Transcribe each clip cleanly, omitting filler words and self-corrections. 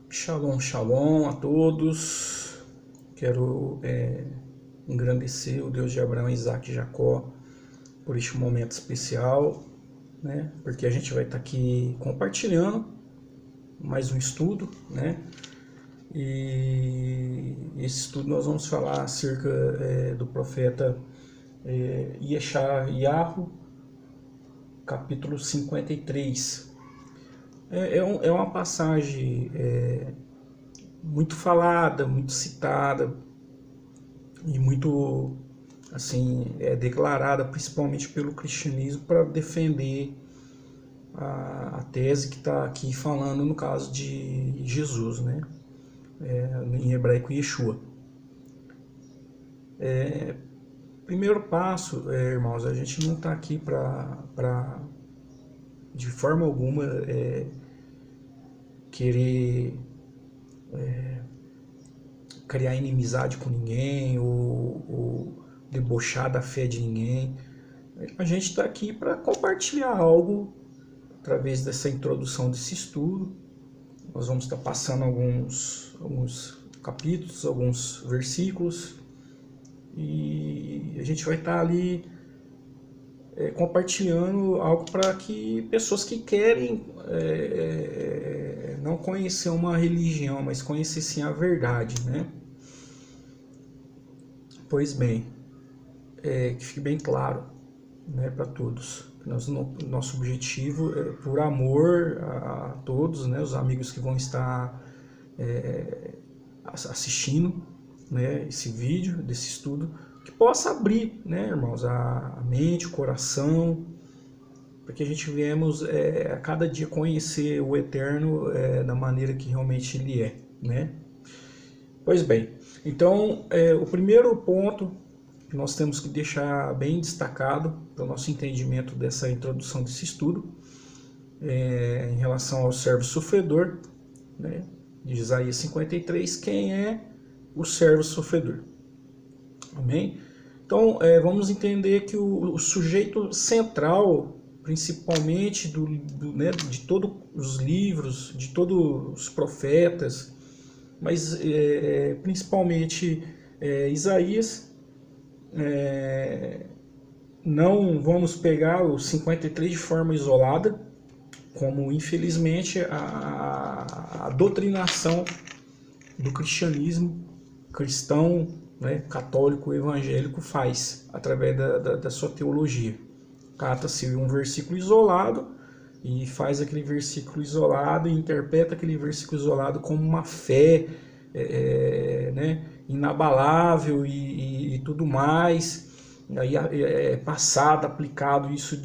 Shalom, shalom a todos. Quero engrandecer o Deus de Abraão, Isaac e Jacó por este momento especial, né? Porque a gente vai estar aqui compartilhando mais um estudo, né? E esse estudo nós vamos falar acerca do profeta Yeshayahu, capítulo 53. É uma passagem muito falada, muito citada e muito assim declarada principalmente pelo cristianismo para defender a tese que está aqui falando no caso de Jesus, né? Em hebraico Yeshua. Primeiro passo, irmãos, a gente não está aqui para de forma alguma querer criar inimizade com ninguém ou debochar da fé de ninguém. A gente está aqui para compartilhar algo através dessa introdução desse estudo. Nós vamos estar passando alguns capítulos, alguns versículos, e a gente vai estar ali compartilhando algo para que pessoas que querem não conhecer uma religião, mas conhecer sim a verdade, né? Pois bem, que fique bem claro, né, para todos. Nosso objetivo é, por amor a todos, né, os amigos que vão estar assistindo, né, esse vídeo, desse estudo, que possa abrir, né, irmãos, a mente, o coração, para que a gente viemos a cada dia conhecer o Eterno da maneira que realmente Ele é, né? Pois bem, então o primeiro ponto que nós temos que deixar bem destacado para o nosso entendimento dessa introdução desse estudo em relação ao servo sofredor, né, de Isaías 53, quem é o servo sofredor? Amém? Então vamos entender que o sujeito central, principalmente né, de todos os livros, de todos os profetas, mas principalmente Isaías, não vamos pegar os 53 de forma isolada, como infelizmente a doutrinação do cristianismo cristão, né, católico, evangélico faz, através da sua teologia. Cata-se um versículo isolado e faz aquele versículo isolado e interpreta aquele versículo isolado como uma fé né, inabalável e tudo mais. E aí é passado, aplicado isso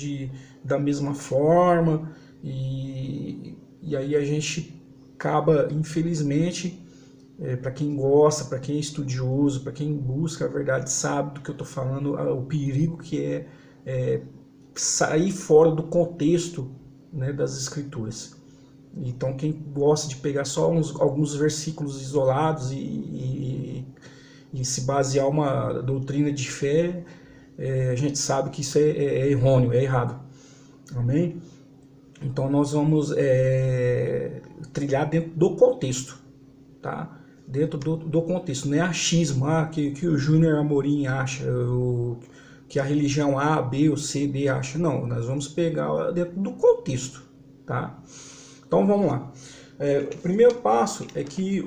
da mesma forma, e aí a gente acaba, infelizmente, para quem gosta, para quem é estudioso, para quem busca a verdade, sabe do que eu estou falando, o perigo que é sair fora do contexto, né, das escrituras. Então quem gosta de pegar só alguns versículos isolados e se basear uma doutrina de fé, a gente sabe que isso é errôneo, é errado. Amém? Então nós vamos trilhar dentro do contexto, tá? Dentro do contexto, não é achismo, que o Júnior Amorim acha, que a religião A, B ou C, D acha. Não, nós vamos pegar dentro do contexto, tá? Então vamos lá. O primeiro passo é que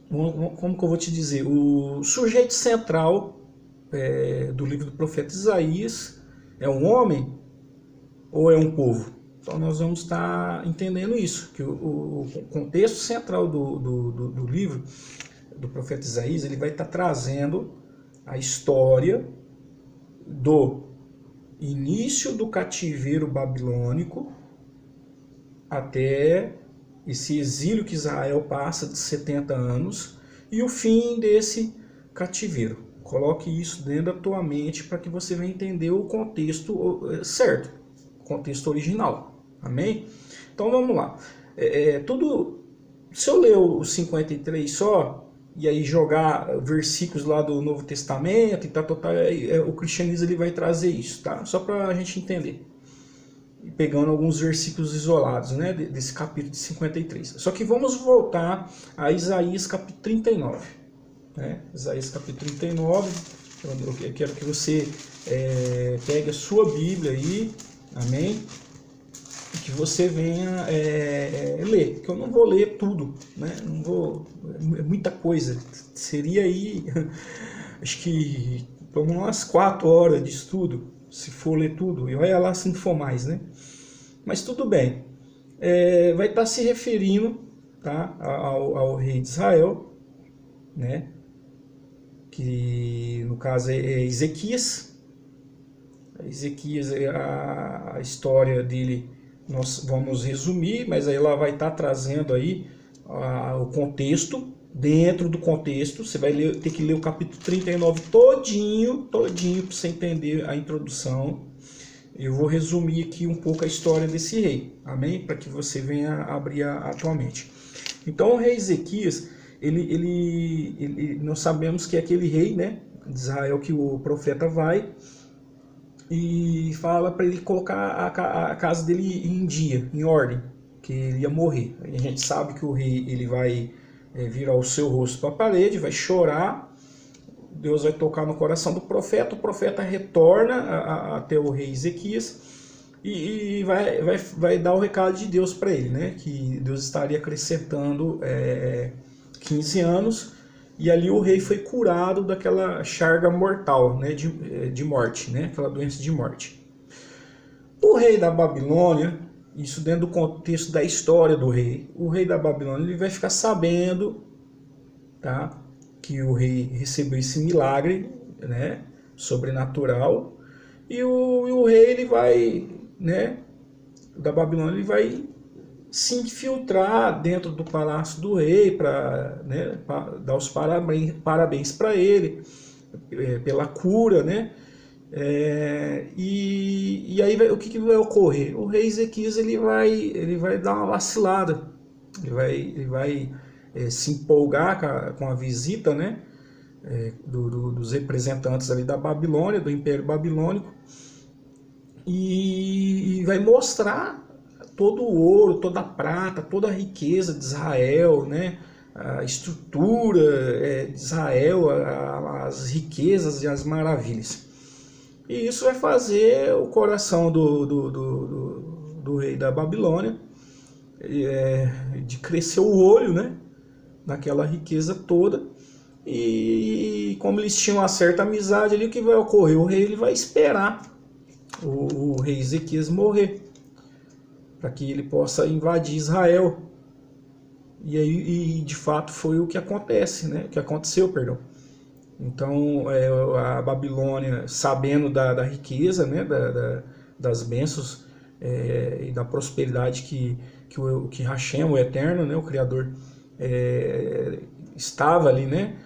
como que eu vou te dizer? O sujeito central do livro do profeta Isaías é um homem ou é um povo? Então nós vamos estar entendendo isso, que o contexto central do livro do profeta Isaías, ele vai estar trazendo a história do início do cativeiro babilônico até esse exílio que Israel passa de 70 anos e o fim desse cativeiro. Coloque isso dentro da tua mente para que você venha entender o contexto certo, o contexto original. Amém? Então vamos lá. Se eu ler os 53 só, e aí jogar versículos lá do Novo Testamento e tal, o cristianismo ele vai trazer isso, tá? Só para a gente entender. pegando alguns versículos isolados, né, desse capítulo de 53. Só que vamos voltar a Isaías capítulo 39. Né? Isaías capítulo 39, eu quero que você pegue a sua Bíblia aí, amém? E que você venha ler, que eu não vou ler tudo, né? Não vou, é muita coisa, seria aí, acho que umas 4 horas de estudo, se for ler tudo, e olha lá se não for mais, né? Mas tudo bem, vai estar se referindo, tá, ao rei de Israel, né? Que no caso é Ezequias. Ezequias, a história dele nós vamos resumir, mas aí ela vai estar trazendo aí o contexto. Dentro do contexto, você vai ter que ler o capítulo 39 todinho para você entender a introdução. Eu vou resumir aqui um pouco a história desse rei, amém? Para que você venha abrir a tua mente. Então o rei Ezequias, nós sabemos que é aquele rei, né, de Israel, que o profeta vai e fala para ele colocar a casa dele em dia, em ordem, que ele ia morrer. A gente sabe que o rei ele vai virar o seu rosto para a parede, vai chorar, Deus vai tocar no coração do profeta, o profeta retorna até o rei Ezequias e vai dar o recado de Deus para ele, né? Que Deus estaria acrescentando 15 anos, e ali o rei foi curado daquela chaga mortal, né? De morte, né? Aquela doença de morte. O rei da Babilônia, isso dentro do contexto da história do rei, o rei da Babilônia ele vai ficar sabendo, tá, que o rei recebeu esse milagre, né, sobrenatural, e o rei ele vai, né, da Babilônia ele vai se infiltrar dentro do palácio do rei para, né, dar os parabéns para ele pela cura, né? E aí o que vai ocorrer? O rei Ezequias ele vai dar uma vacilada, ele vai se empolgar com a visita, né, dos representantes ali da Babilônia, do Império Babilônico, e vai mostrar todo o ouro, toda a prata, toda a riqueza de Israel, né, a estrutura de Israel, as riquezas e as maravilhas. E isso vai fazer o coração do rei da Babilônia de crescer o olho, né, naquela riqueza toda. E como eles tinham uma certa amizade ali, o que vai ocorrer? O rei ele vai esperar o rei Ezequias morrer, para que ele possa invadir Israel. E de fato foi o que acontece, né? O que aconteceu, perdão. Então a Babilônia, sabendo da riqueza, né, das bênçãos e da prosperidade que Hashem, o Eterno, né, o Criador, estava ali, né,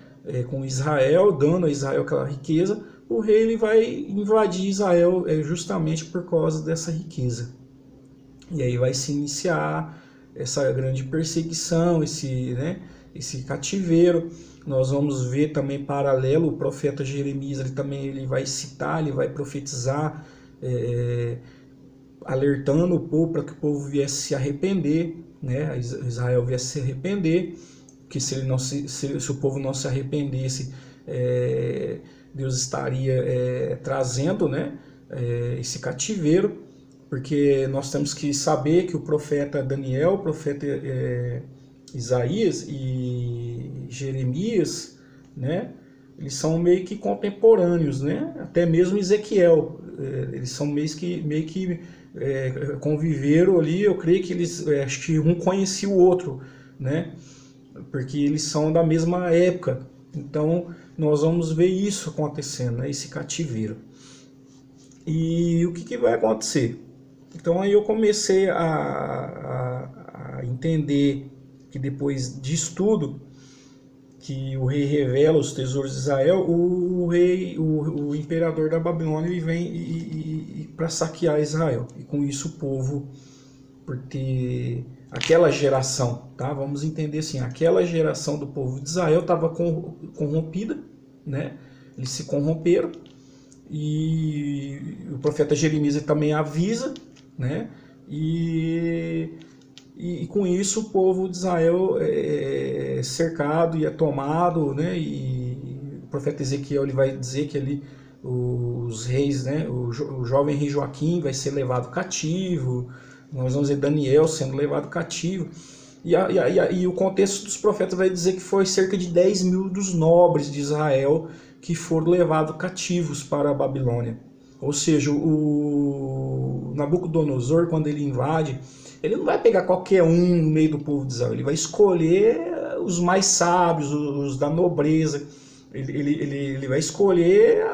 com Israel, dando a Israel aquela riqueza, o rei ele vai invadir Israel justamente por causa dessa riqueza. E aí vai se iniciar essa grande perseguição, esse cativeiro. Nós vamos ver também paralelo, o profeta Jeremias ele vai citar, ele vai profetizar, alertando o povo para que o povo viesse se arrepender, né? Israel viesse se arrepender, que se o povo não se arrependesse, Deus estaria trazendo, né, esse cativeiro, porque nós temos que saber que o profeta Daniel, o profeta Isaías e Jeremias, né, eles são meio que contemporâneos, né? Até mesmo Ezequiel, eles são meio que conviveram ali. Eu creio que eles, acho que um conhecia o outro, né? Porque eles são da mesma época. Então nós vamos ver isso acontecendo, né? Esse cativeiro. E o que vai acontecer? Então aí eu comecei a entender que depois disso tudo, que o rei revela os tesouros de Israel, o imperador da Babilônia ele vem para saquear Israel. E com isso o povo, porque aquela geração, tá? Vamos entender assim, aquela geração do povo de Israel estava corrompida, né? Eles se corromperam, e o profeta Jeremias também avisa né? E com isso o povo de Israel é cercado e é tomado, né? E o profeta Ezequiel ele vai dizer que ali os reis, né? O jovem rei Joaquim vai ser levado cativo, nós vamos ver Daniel sendo levado cativo. E o contexto dos profetas vai dizer que foi cerca de 10 mil dos nobres de Israel que foram levados cativos para a Babilônia. Ou seja, o Nabucodonosor, quando ele invade, ele não vai pegar qualquer um no meio do povo de Israel, ele vai escolher os mais sábios, os da nobreza, ele vai escolher,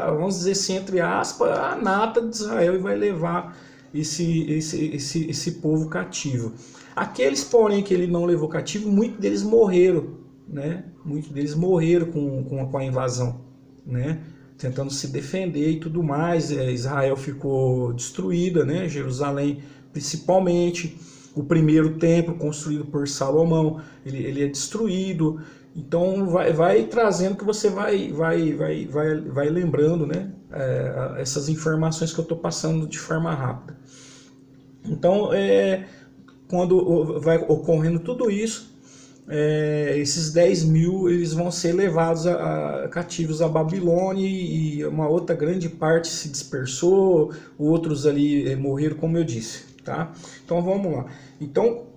vamos dizer assim, entre aspas, a nata de Israel e vai levar esse povo cativo. Aqueles, porém, que ele não levou cativo, muitos deles morreram, né? Muitos deles morreram com a invasão, né? Tentando se defender e tudo mais. Israel ficou destruída, né? Jerusalém principalmente. O primeiro templo construído por Salomão, ele é destruído. Então vai trazendo que você vai lembrando, né? Essas informações que eu estou passando de forma rápida. Então, quando vai ocorrendo tudo isso, esses 10 mil eles vão ser levados cativos à Babilônia e uma outra grande parte se dispersou, outros ali morreram, como eu disse, tá? Então vamos lá. Então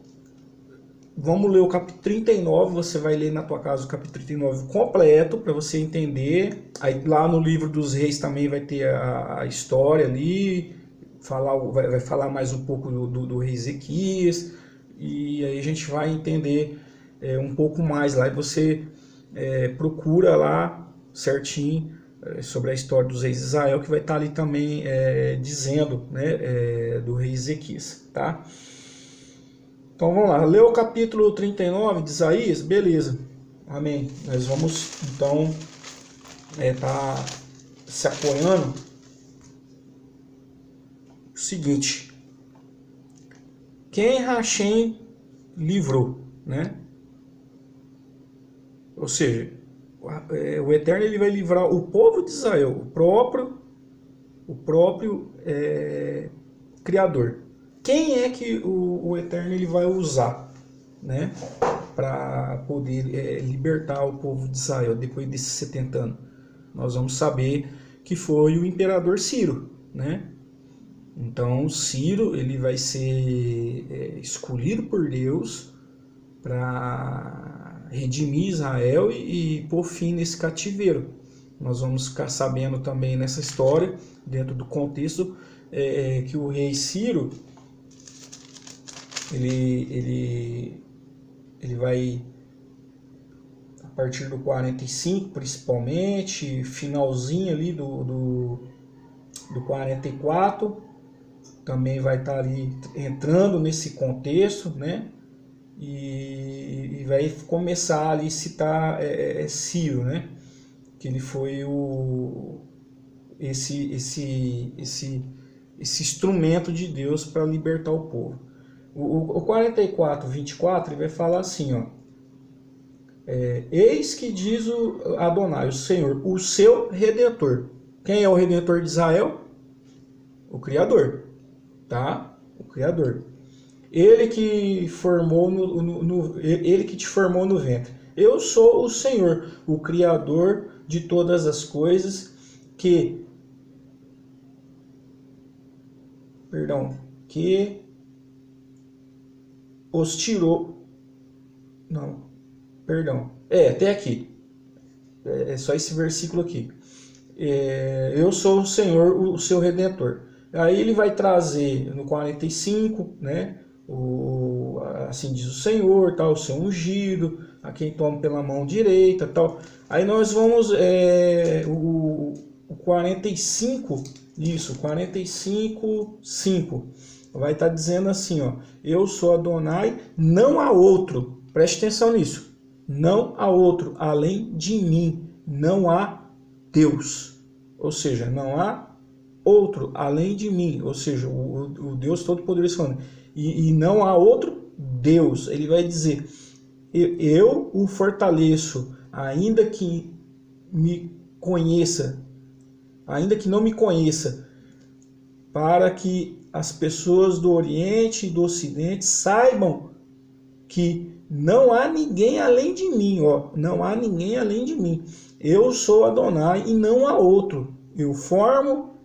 vamos ler o capítulo 39, você vai ler na tua casa o capítulo 39 completo para você entender. Aí lá no livro dos reis também vai ter a história ali, vai falar mais um pouco do rei Ezequias, e aí a gente vai entender um pouco mais lá, e você procura lá certinho sobre a história dos reis de Israel, que vai estar ali também dizendo, né, do rei Ezequias, tá? Então vamos lá, leu o capítulo 39 de Isaías, beleza, amém. Nós vamos então tá se apoiando o seguinte: quem Hashem livrou, né? Ou seja, o Eterno ele vai livrar o povo de Israel, o próprio Criador. Quem é que o Eterno ele vai usar, né, para poder libertar o povo de Israel depois desses 70 anos? Nós vamos saber que foi o imperador Ciro, né? Então Ciro ele vai ser escolhido por Deus para redimir Israel e pôr fim nesse cativeiro. Nós vamos ficar sabendo também nessa história, dentro do contexto, que o rei Ciro ele vai, a partir do 45 principalmente, finalzinho ali do 44, também vai estar ali entrando nesse contexto, né? E vai começar ali a citar Ciro, né? Que ele foi esse instrumento de Deus para libertar o povo. O 44, 24, ele vai falar assim, ó: eis que diz o Adonai, o Senhor, o seu Redentor. Quem é o Redentor de Israel? O Criador, tá? O Criador. Ele que formou ele que te formou no ventre. Eu sou o Senhor, o Criador de todas as coisas que os tirou. Não, perdão. Até aqui. É só esse versículo aqui. Eu sou o Senhor, o seu Redentor. Aí ele vai trazer no 45, né? Assim diz o Senhor, tal, o seu ungido, a quem toma pela mão direita, tal. Aí nós vamos o 45, isso, 45, 5. Vai estar dizendo assim, ó: eu sou Adonai, não há outro. Preste atenção nisso. Não há outro além de mim. Não há Deus. Ou seja, não há outro além de mim. Ou seja, o Deus Todo-Poderoso falando. E não há outro Deus. Ele vai dizer: eu o fortaleço, ainda que me conheça, ainda que não me conheça, para que as pessoas do Oriente e do Ocidente saibam que não há ninguém além de mim, ó, não há ninguém além de mim. Eu sou Adonai e não há outro. Eu formo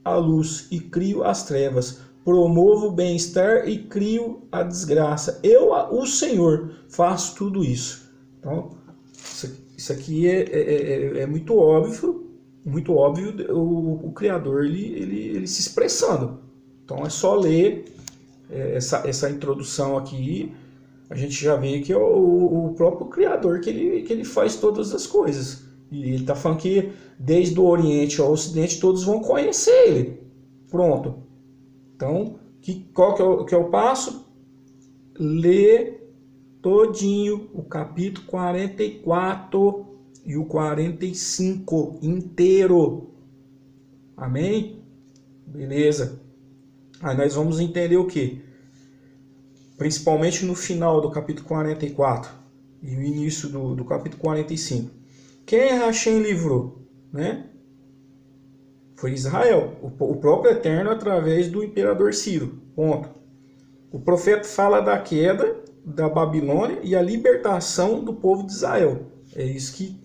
a luz e crio as trevas. Promovo o bem-estar e crio a desgraça. Eu, o Senhor, faço tudo isso. Então, isso aqui é muito óbvio, o Criador ele se expressando. Então é só ler essa introdução aqui, a gente já vê que é o próprio Criador que ele faz todas as coisas. E ele está falando que desde o Oriente ao Ocidente todos vão conhecer ele. Pronto. Então, qual que é o passo? Lê todinho o capítulo 44 e o 45 inteiro. Amém? Beleza. Aí nós vamos entender o que? Principalmente no final do capítulo 44 e o início do capítulo 45. Quem Hashem livrou? Né? Foi Israel, o próprio Eterno através do imperador Ciro. Ponto. O profeta fala da queda da Babilônia e a libertação do povo de Israel. É isso que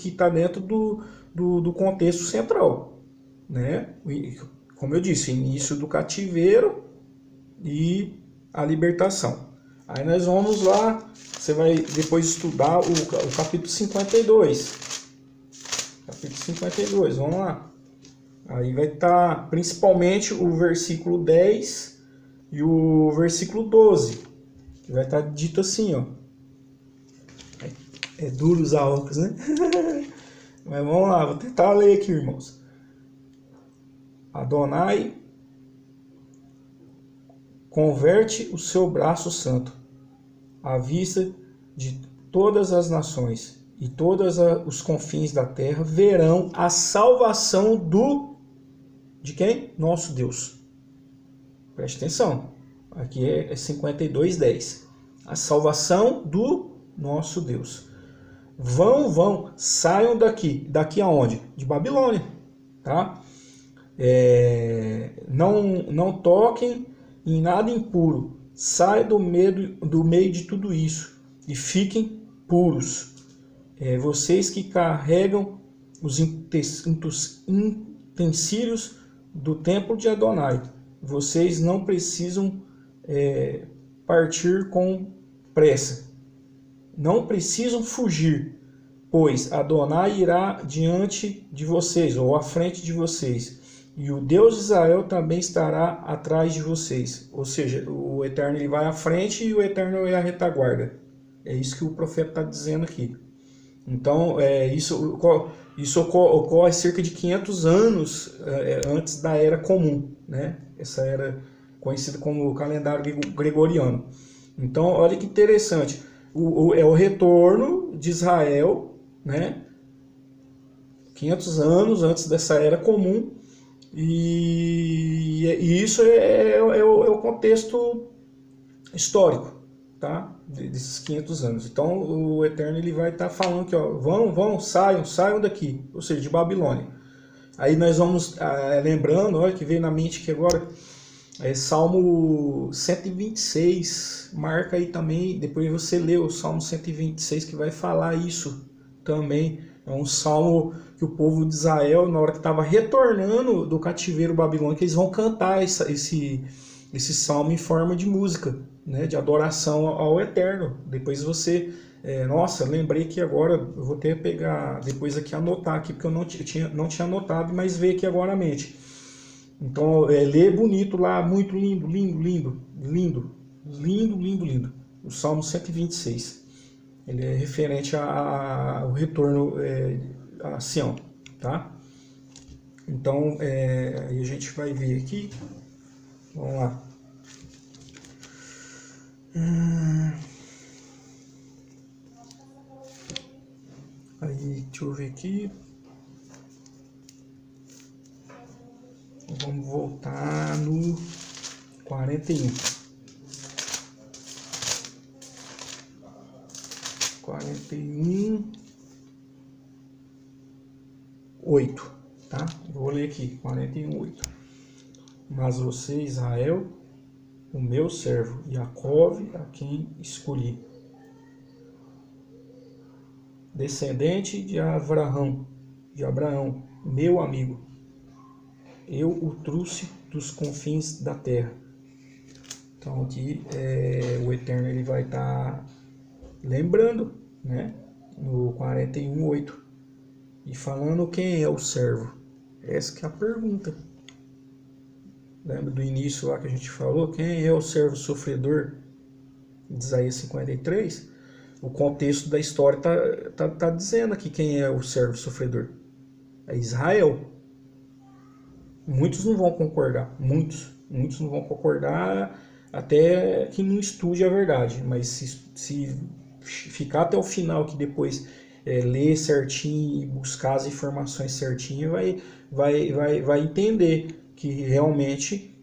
está dentro do contexto central. Né? Como eu disse, início do cativeiro e a libertação. Aí nós vamos lá, você vai depois estudar o capítulo 52. Capítulo 52, vamos lá. Aí vai estar principalmente o versículo 10 e o versículo 12. Que vai estar dito assim, ó. É duro usar óculos, né? Mas vamos lá, vou tentar ler aqui, irmãos. Adonai converte o seu braço santo à vista de todas as nações, e todos os confins da terra verão a salvação de quem? Nosso Deus. Preste atenção. Aqui é 52:10. A salvação do nosso Deus. Vão, saiam daqui. Daqui aonde? De Babilônia. Tá? Não toquem em nada impuro. Saiam do meio de tudo isso e fiquem puros. Vocês que carregam os utensílios do templo de Adonai, vocês não precisam partir com pressa. Não precisam fugir, pois Adonai irá diante de vocês, ou à frente de vocês, e o Deus de Israel também estará atrás de vocês. Ou seja, o Eterno ele vai à frente e o Eterno é a retaguarda. É isso que o profeta está dizendo aqui. Então, isso ocorre cerca de 500 anos antes da Era Comum, né? Essa era conhecida como o calendário gregoriano. Então, olha que interessante. É o retorno de Israel, né? 500 anos antes dessa Era Comum. E isso é o contexto histórico, tá? Desses 500 anos. Então o Eterno ele vai estar falando que ó, vão, saiam daqui, ou seja, de Babilônia. Aí nós vamos lembrando, olha que veio na mente aqui agora, Salmo 126, marca aí também, depois você lê o Salmo 126 que vai falar isso também. É um salmo que o povo de Israel, na hora que estava retornando do cativeiro babilônico, eles vão cantar esse salmo em forma de música, né, de adoração ao Eterno. Depois você... nossa, lembrei que agora eu vou ter que pegar, depois aqui anotar aqui, porque eu não tinha anotado, mas veio aqui agora à mente. Então, lê bonito lá, muito lindo, lindo, lindo, lindo, lindo, lindo, lindo. O Salmo 126. Ele é referente ao retorno a Sião, tá? Então, aí a gente vai ver aqui. Vamos lá. Aí, deixa eu ver aqui. Vamos voltar no 41. 41, 8, tá? Vou ler aqui, 41, 8. mas você, Israel, o meu servo, Jacove, a quem escolhi. Descendente de Abraão, meu amigo. Eu o trouxe dos confins da terra. Então aqui o Eterno ele vai estar lembrando, né, no 41:8, e falando quem é o servo. Essa que é a pergunta. Lembra do início lá que a gente falou? Quem é o servo sofredor? De Isaías 53. O contexto da história tá dizendo aqui quem é o servo sofredor. É Israel. Muitos não vão concordar. Muitos não vão concordar até que não estude a verdade. Mas se ficar até o final, que depois ler certinho e buscar as informações certinho, vai entender que realmente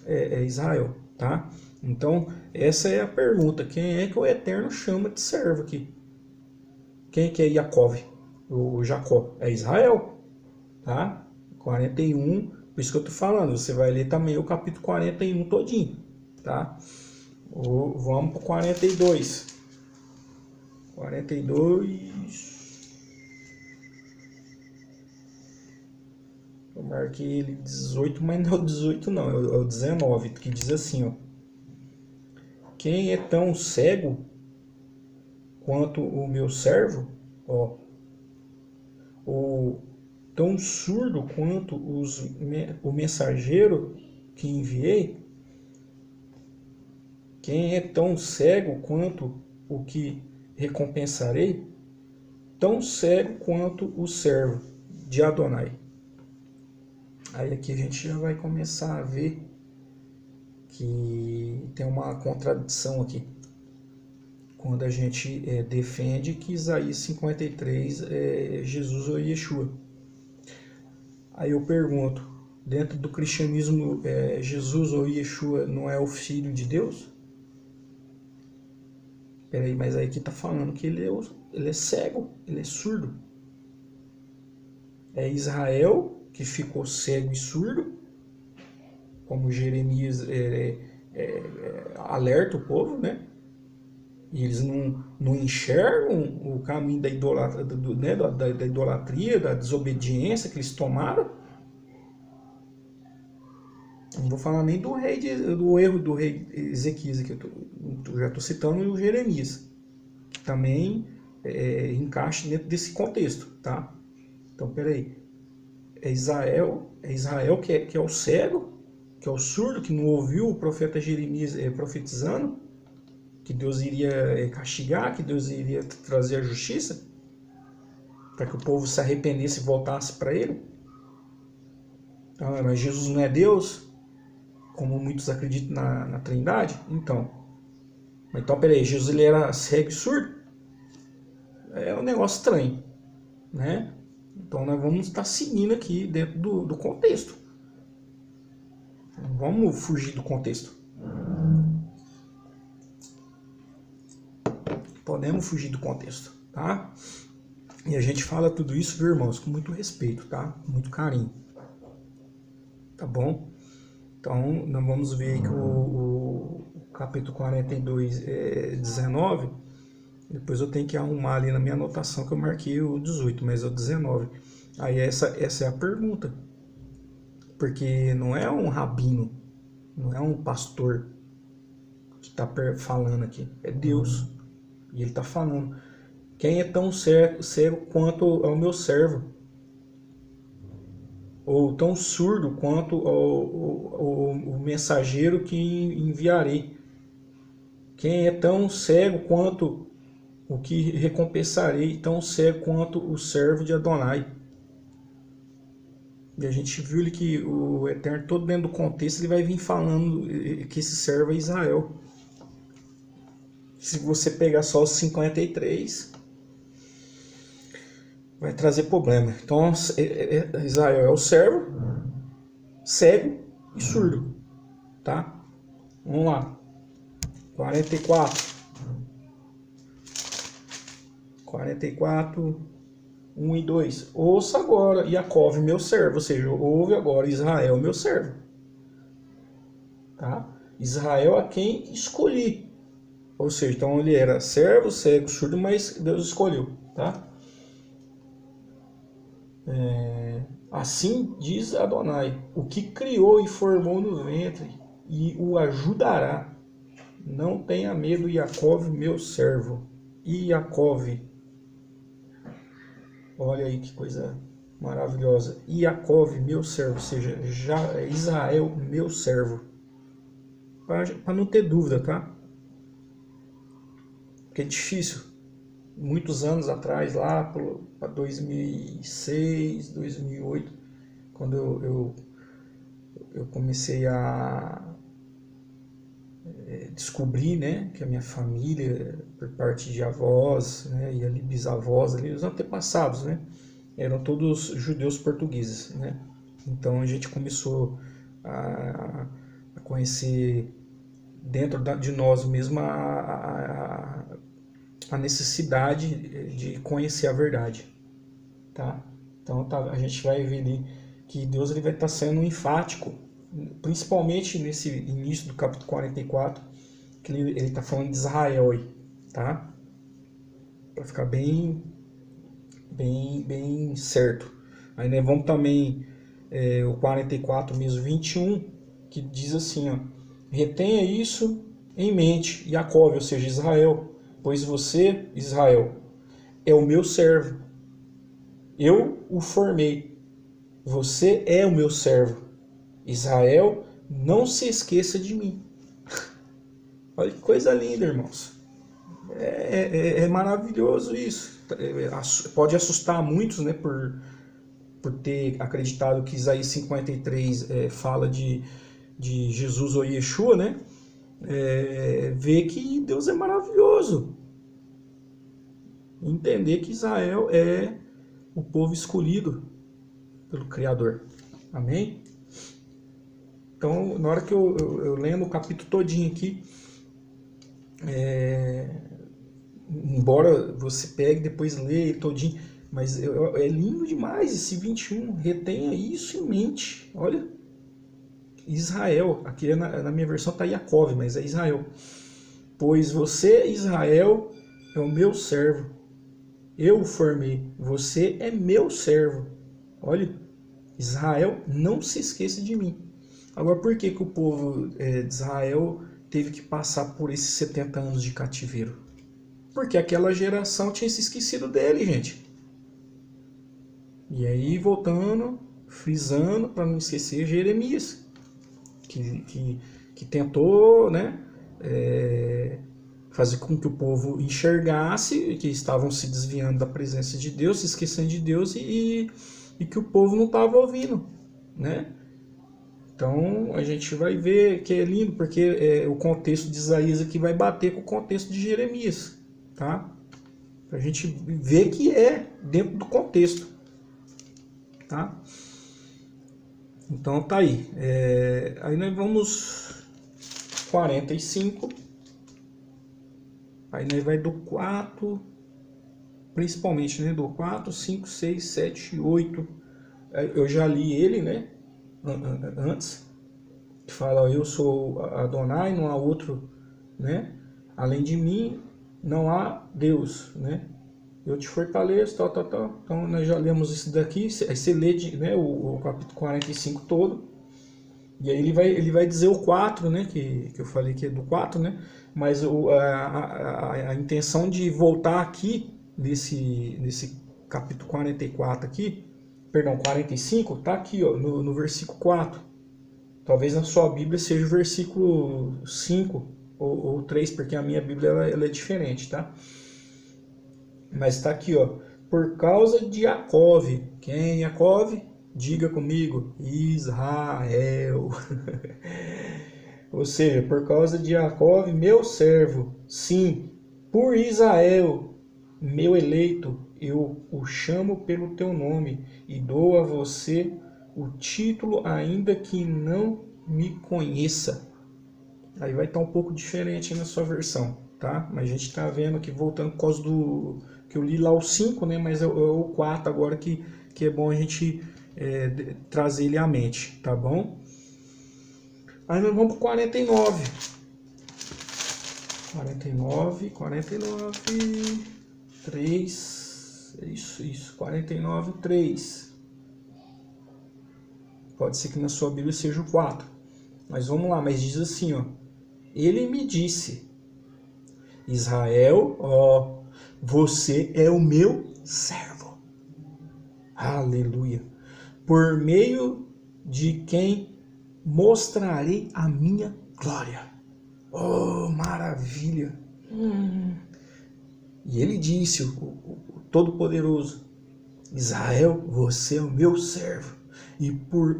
é Israel, tá? Então, essa é a pergunta. Quem é que o Eterno chama de servo aqui? Quem que é Jacove? O Jacó? É Israel, tá? 41, por isso que eu tô falando. Você vai ler também o capítulo 41 todinho, tá? Vamos pro 42. 42... Eu marquei ele 18, mas não é o 18 não, é o 19, que diz assim, ó. Quem é tão cego quanto o meu servo, ó, ou tão surdo quanto o mensageiro que enviei? Quem é tão cego quanto o que recompensarei? Tão cego quanto o servo de Adonai. Aí aqui a gente já vai começar a ver que tem uma contradição aqui. Quando a gente defende que Isaías 53 é Jesus ou Yeshua. Aí eu pergunto, dentro do cristianismo, Jesus ou Yeshua não é o Filho de Deus? Peraí, mas aí aqui está falando que ele é cego, ele é surdo. É Israel que ficou cego e surdo, como Jeremias alerta o povo, né? E eles não enxergam o caminho da idolatria, da desobediência que eles tomaram. Não vou falar nem do erro do rei Ezequias, que eu já estou citando o Jeremias, que também encaixa dentro desse contexto, tá? Então, peraí. É Israel que é o cego, que é o surdo, que não ouviu o profeta Jeremias profetizando, que Deus iria castigar, que Deus iria trazer a justiça, para que o povo se arrependesse e voltasse para ele. Mas Jesus não é Deus, como muitos acreditam na Trindade? Então, peraí, Jesus ele era cego e surdo? É um negócio estranho, né? Então nós vamos estar seguindo aqui dentro do contexto. Vamos fugir do contexto. Podemos fugir do contexto, tá? E a gente fala tudo isso, viu, irmãos, com muito respeito, tá? Com muito carinho. Tá bom? Então, nós vamos ver aí que o capítulo 42 19. Depois eu tenho que arrumar ali na minha anotação que eu marquei o 18, mas é o 19. Aí essa é a pergunta. Porque não é um rabino, não é um pastor que está falando aqui. É Deus. E ele está falando. Quem é tão cego quanto ao meu servo? Ou tão surdo quanto o mensageiro que enviarei? Quem é tão cego quanto o que recompensarei, tão cego quanto o servo de Adonai? E a gente viu que o Eterno, todo dentro do contexto, ele vai vir falando que esse servo é Israel. Se você pegar só os 53, vai trazer problema. Então, Israel é o servo, cego e surdo, tá? Vamos lá. 44, 1 e 2. Ouça agora, Jacove, meu servo. Ou seja, ouve agora, Israel, meu servo. tá? Israel a quem escolhi. Ou seja, então ele era servo, cego, surdo, mas Deus escolheu, tá? Assim diz Adonai, o que criou e formou no ventre e o ajudará. Não tenha medo, Iacove, meu servo. Iacove. Olha aí que coisa maravilhosa. Iacove, meu servo, ou seja, Israel, meu servo. Para não ter dúvida, tá? Porque é difícil. Muitos anos atrás, lá para 2006, 2008, quando eu comecei a descobrir, né, que a minha família, por parte de avós, né, e ali bisavós, ali, os antepassados, né, eram todos judeus portugueses, né. Então a gente começou a conhecer dentro de nós mesmo a necessidade de conhecer a verdade, tá? Então a gente vai ver ali que Deus ele vai estar sendo enfático, principalmente nesse início do capítulo 44, que ele está falando de Israel aí, tá? Para ficar bem certo. Aí nós vamos também o 44 mesmo, 21, que diz assim, ó, retenha isso em mente, Jacó, ou seja, Israel, pois você, Israel, é o meu servo. Eu o formei. Você é o meu servo. Israel, não se esqueça de mim. Olha que coisa linda, irmãos. É maravilhoso isso. Pode assustar muitos, né, por ter acreditado que Isaías 53 fala de Jesus ou Yeshua, né? Ver que Deus é maravilhoso. Entender que Israel é o povo escolhido pelo Criador. Amém? Então, na hora que eu lendo o capítulo todinho aqui, embora você pegue e depois leia todinho, mas é lindo demais esse 21. Retenha isso em mente. Olha, Israel, aqui na minha versão está Jacó, mas é Israel. Pois você, Israel, é o meu servo. Eu o formei. Você é meu servo. Olha, Israel, não se esqueça de mim. Agora, por que o povo de Israel teve que passar por esses 70 anos de cativeiro? Porque aquela geração tinha se esquecido dele, gente. E aí, voltando, frisando, para não esquecer, Jeremias, que tentou, né, fazer com que o povo enxergasse que estavam se desviando da presença de Deus, se esquecendo de Deus e que o povo não estava ouvindo, né? Então a gente vai ver que é lindo, porque o contexto de Isaías aqui vai bater com o contexto de Jeremias, tá? Pra gente ver que é dentro do contexto, tá? Então tá aí. Aí nós vamos 45. Aí nós vai do 4, principalmente, né? Do 4, 5, 6, 7, 8. Eu já li ele, né? Antes. Que fala, eu sou Adonai, não há outro, né? Além de mim, não há Deus, né? Eu te fortaleço, tal. Então nós já lemos isso daqui. Aí você lê, né, o capítulo 45 todo. E aí ele vai dizer o 4, né? Que eu falei que é do 4, né? Mas a intenção de voltar aqui nesse capítulo 44 aqui, perdão, 45, tá aqui, ó, no versículo 4. Talvez na sua Bíblia seja o versículo 5 ou 3, porque a minha Bíblia ela é diferente, tá? Mas está aqui, ó. Por causa de Jacó. Quem é Jacó? Diga comigo. Israel. Ou seja, por causa de Jacó, meu servo. Sim, por Israel, meu eleito, eu o chamo pelo teu nome e dou a você o título, ainda que não me conheça. Aí vai estar um pouco diferente na sua versão, tá? Mas a gente está vendo aqui, voltando por causa do que eu li lá o 5, né? Mas é o 4 agora que é bom a gente trazer ele à mente, tá bom? Aí nós vamos para 49. 49, 3. Isso. 49, 3. Pode ser que na sua Bíblia seja o 4. Mas vamos lá, mas diz assim, ó. Ele me disse: Israel, ó, você é o meu servo. Aleluia. Por meio de quem mostrarei a minha glória. Oh, maravilha. E ele disse, o Todo-Poderoso: Israel, você é o meu servo. E por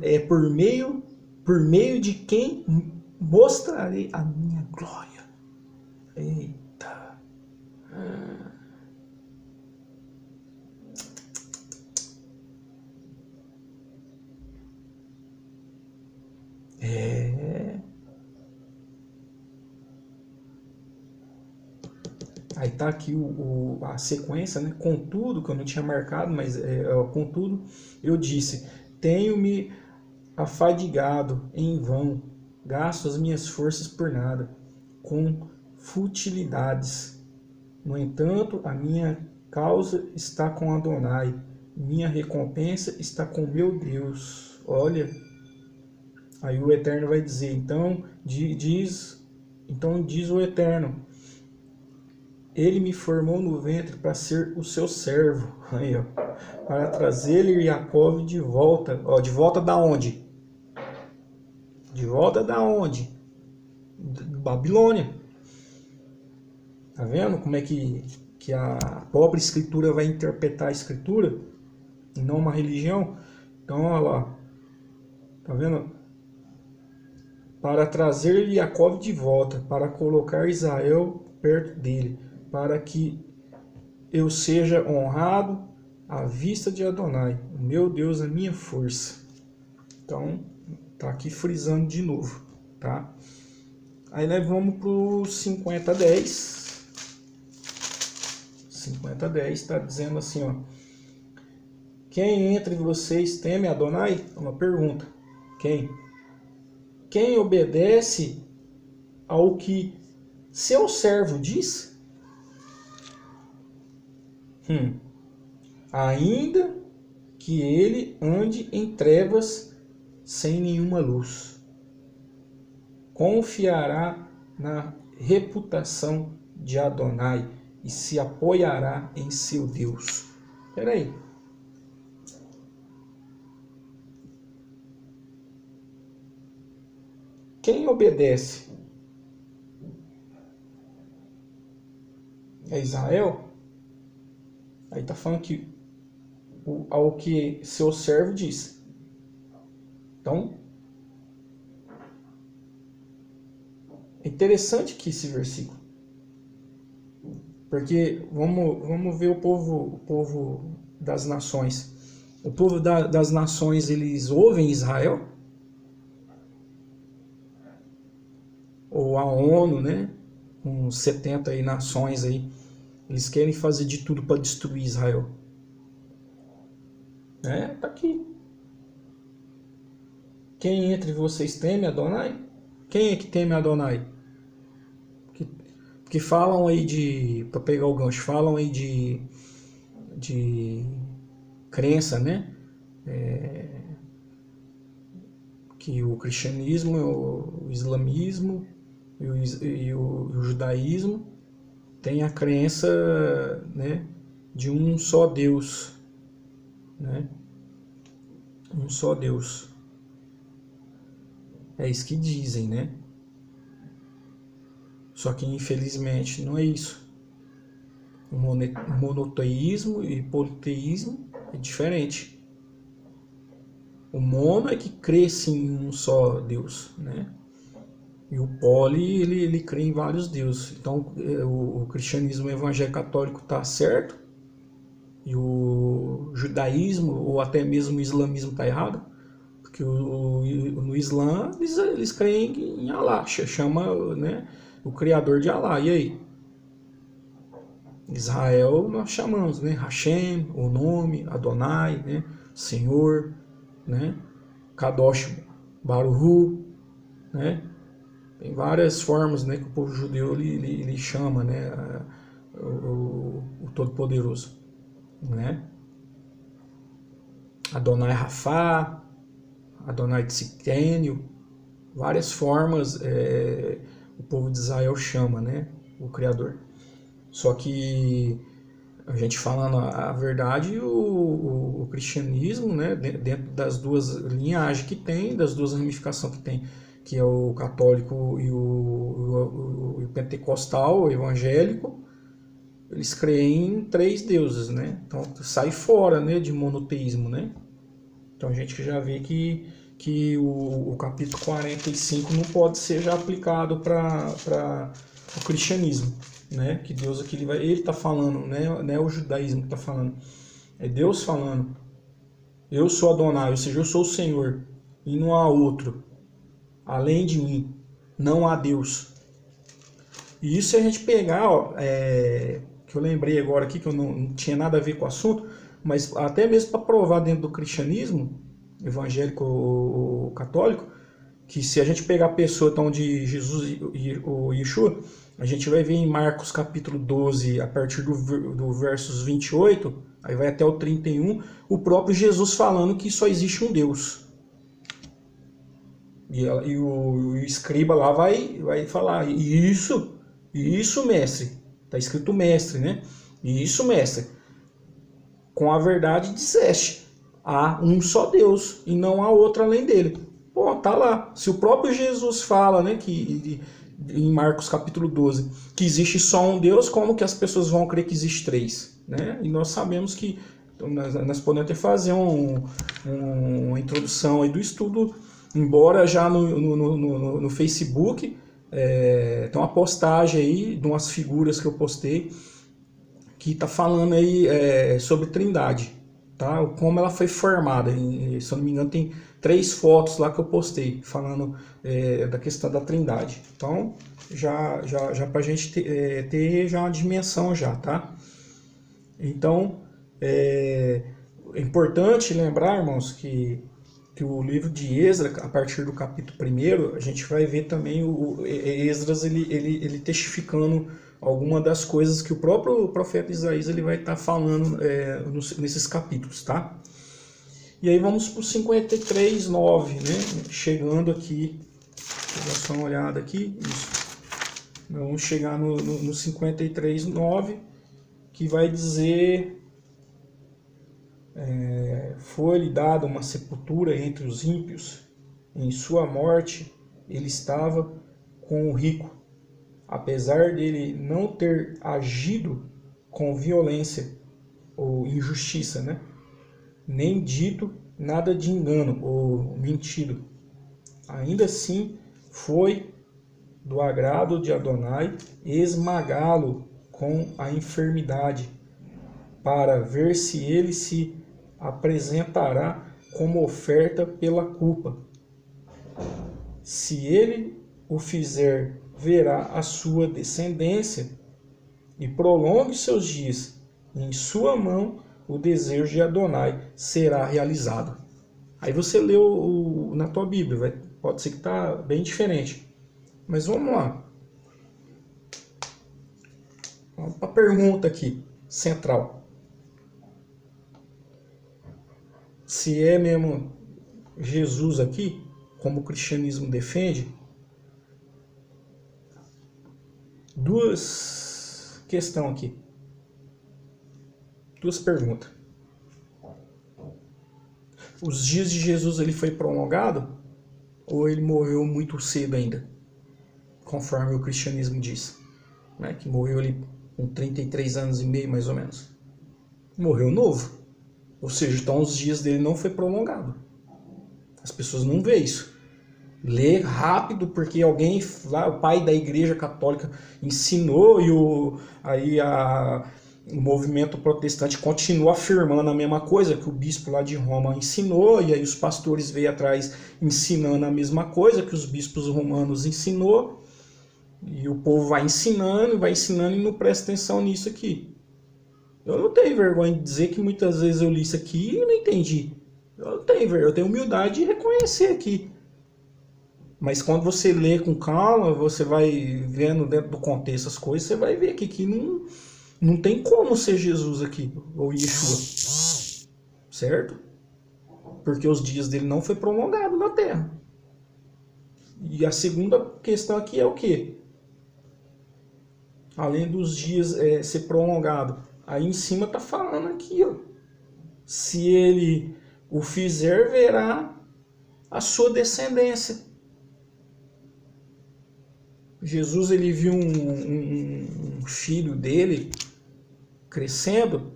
meio de quem mostrarei a minha glória. Eita. Aí tá aqui a sequência, né? Contudo, que eu não tinha marcado, mas contudo, eu disse: tenho-me afadigado em vão, gasto as minhas forças por nada, com futilidades. No entanto, a minha causa está com Adonai, minha recompensa está com meu Deus. Olha, aí o Eterno vai dizer: então diz o Eterno: ele me formou no ventre para ser o seu servo, aí, ó, para trazer-lhe Jacó de volta. Ó, de volta da onde? De volta da onde? Babilônia. Tá vendo como é que a própria escritura vai interpretar a escritura e não uma religião? Então, olha lá. Tá vendo? Para trazer-lhe Jacó de volta, para colocar Israel perto dele, para que eu seja honrado à vista de Adonai, o meu Deus, a minha força. Então, tá aqui frisando de novo, tá? Aí nós vamos pro 50:10. 50:10 está dizendo assim, ó: quem entre vocês teme Adonai? Uma pergunta. Quem obedece ao que seu servo diz? Ainda que ele ande em trevas sem nenhuma luz, confiará na reputação de Adonai e se apoiará em seu Deus. Espera aí. Quem obedece? É Israel? Aí está falando que ao que seu servo diz. Então, é interessante aqui esse versículo. Porque vamos ver o povo das nações. O povo das nações, eles ouvem Israel? Ou a ONU, né? Com 70 aí nações aí. Eles querem fazer de tudo para destruir Israel. Tá aqui. Quem entre vocês teme Adonai? Quem é que teme Adonai? Porque falam aí de, para pegar o gancho, falam aí de crença, né? Que o cristianismo, o islamismo e o judaísmo tem a crença, né, de um só Deus, né? Um só Deus. É isso que dizem, né? Só que infelizmente não é isso. O monoteísmo e politeísmo é diferente. O mono é que crê sim em um só Deus, né? E o poli, ele crê em vários deuses. Então o cristianismo evangélico católico está certo e o judaísmo ou até mesmo o islamismo está errado. Porque no Islã eles creem em Allah, chama, né, o criador de Allah. E aí? Israel nós chamamos, né, Hashem, o nome, Adonai, né, Senhor, né, Kadosh Baruch Hu, né? Tem várias formas, né, que o povo judeu ele chama, né, o Todo-Poderoso, né? Adonai Rafá, Adonai Tzidkenu, várias formas o povo de Israel chama, né, o Criador. Só que a gente falando a verdade, o cristianismo, né, dentro das duas linhagens que tem, das duas ramificações que tem, que é o católico e o pentecostal, o evangélico, eles creem em 3 deuses, né? Então sai fora, né, de monoteísmo, né? Então a gente já vê que o capítulo 45 não pode ser já aplicado para o cristianismo, né? Que Deus aqui ele está falando, né? Não é o judaísmo que está falando, é Deus falando. Eu sou Adonai, ou seja, eu sou o Senhor e não há outro além de mim, não há Deus. E isso se a gente pegar, ó, que eu lembrei agora aqui que eu não tinha nada a ver com o assunto, mas até mesmo para provar dentro do cristianismo evangélico ou católico, que se a gente pegar a pessoa então, de Jesus e o Yeshua, a gente vai ver em Marcos capítulo 12, a partir do versos 28, aí vai até o 31, o próprio Jesus falando que só existe um Deus. E o escriba lá vai falar, isso, mestre, está escrito mestre, né? Isso, mestre, com a verdade disseste, há um só Deus e não há outro além dele. Pô, tá lá. Se o próprio Jesus fala, né, que em Marcos capítulo 12, que existe só um Deus, como que as pessoas vão crer que existe 3? Né? E nós sabemos que nós podemos até fazer uma introdução aí do estudo, embora já no Facebook tem uma postagem aí de umas figuras que eu postei que está falando aí sobre Trindade, tá? Como ela foi formada. Se eu não me engano, tem 3 fotos lá que eu postei falando da questão da Trindade. Então, já para a gente ter já uma dimensão já, tá? Então, é importante lembrar, irmãos, que o livro de Esdras, a partir do capítulo 1, a gente vai ver também o Esdras ele testificando alguma das coisas que o próprio profeta Isaías ele vai estar falando nesses capítulos, tá? E aí vamos para o 53:9, né? Chegando aqui, vou dar só uma olhada aqui, isso. Vamos chegar no 53:9, que vai dizer... foi-lhe dada uma sepultura entre os ímpios. Em sua morte ele estava com o rico, apesar dele não ter agido com violência ou injustiça, né? Nem dito nada de engano ou mentido. Ainda assim foi do agrado de Adonai esmagá-lo com a enfermidade, para ver se ele se apresentará como oferta pela culpa. Se ele o fizer, verá a sua descendência e prolongue seus dias. Em sua mão o desejo de Adonai será realizado. Aí você leu na tua Bíblia, pode ser que está bem diferente. Mas vamos lá. Vamos para a pergunta aqui, central. Se é mesmo Jesus aqui, como o cristianismo defende, 2 questões aqui. 2 perguntas. Os dias de Jesus ele foi prolongado ou ele morreu muito cedo ainda? Conforme o cristianismo diz, né? Que morreu ali com 33 anos e meio mais ou menos. Morreu novo. Ou seja, então os dias dele não foi prolongado. As pessoas não veem isso. Lê rápido, porque alguém lá, o pai da igreja católica ensinou e o movimento protestante continua afirmando a mesma coisa que o bispo lá de Roma ensinou, e aí os pastores veio atrás ensinando a mesma coisa que os bispos romanos ensinou, e o povo vai ensinando e não presta atenção nisso aqui. Eu não tenho vergonha de dizer que muitas vezes eu li isso aqui e não entendi. Eu não tenho vergonha, eu tenho humildade de reconhecer aqui. Mas quando você lê com calma, você vai vendo dentro do contexto as coisas, você vai ver que não tem como ser Jesus aqui, ou Yeshua, certo? Porque os dias dele não foi prolongado na Terra. E a segunda questão aqui é o quê? Além dos dias ser prolongado, aí em cima tá falando aqui, ó, se ele o fizer, verá a sua descendência. Jesus, ele viu um filho dele crescendo,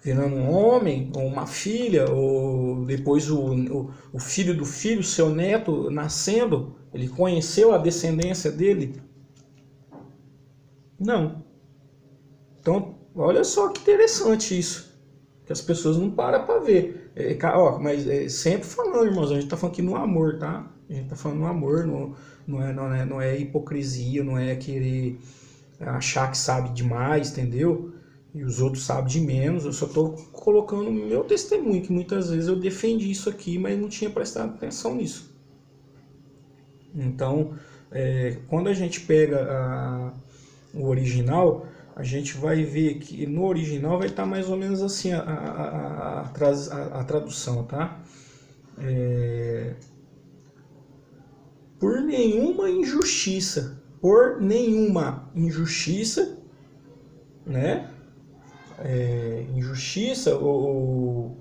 virando um homem, ou uma filha, ou depois o filho do filho, seu neto, nascendo, ele conheceu a descendência dele? Não. Então, olha só que interessante isso, que as pessoas não param para ver. Mas sempre falando, irmãos, a gente tá falando aqui no amor, tá? A gente tá falando no amor, não é hipocrisia, não é querer achar que sabe demais, entendeu? E os outros sabem de menos. Eu só tô colocando o meu testemunho, que muitas vezes eu defendi isso aqui, mas não tinha prestado atenção nisso. Então, quando a gente pega o original, a gente vai ver que no original vai estar mais ou menos assim a tradução, tá? Por nenhuma injustiça, né? Injustiça ou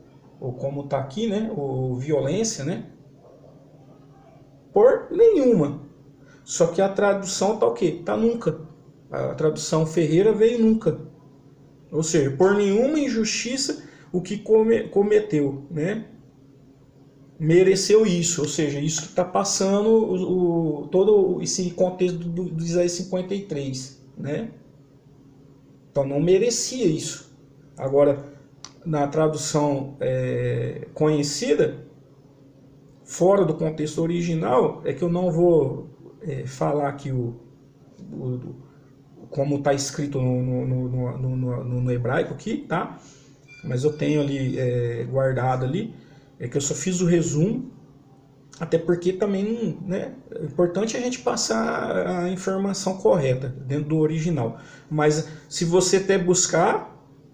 como tá aqui, né? Ou violência, né? Por nenhuma. Só que a tradução tá o quê? Tá nunca. A tradução Ferreira veio nunca. Ou seja, por nenhuma injustiça o que cometeu, né? Mereceu isso. Ou seja, isso que está passando todo esse contexto do Isaías 53, né? Então não merecia isso. Agora, na tradução conhecida, fora do contexto original, é que eu não vou falar aqui como está escrito no hebraico aqui, tá? Mas eu tenho ali guardado ali, que eu só fiz o resumo, até porque também, né, é importante a gente passar a informação correta dentro do original. Mas se você até buscar,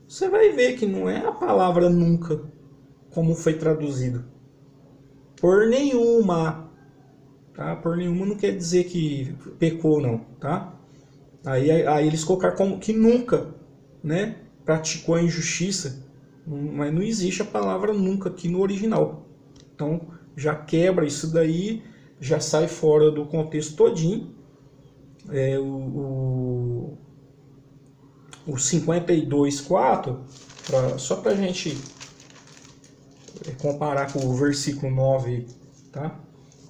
você vai ver que não é a palavra nunca, como foi traduzido. Por nenhuma, tá? Por nenhuma não quer dizer que pecou, não, tá? Aí eles colocaram como que nunca, né, praticou a injustiça, mas não existe a palavra nunca aqui no original. Então já quebra isso daí, já sai fora do contexto todinho. O 52:4, só para a gente comparar com o versículo 9, tá?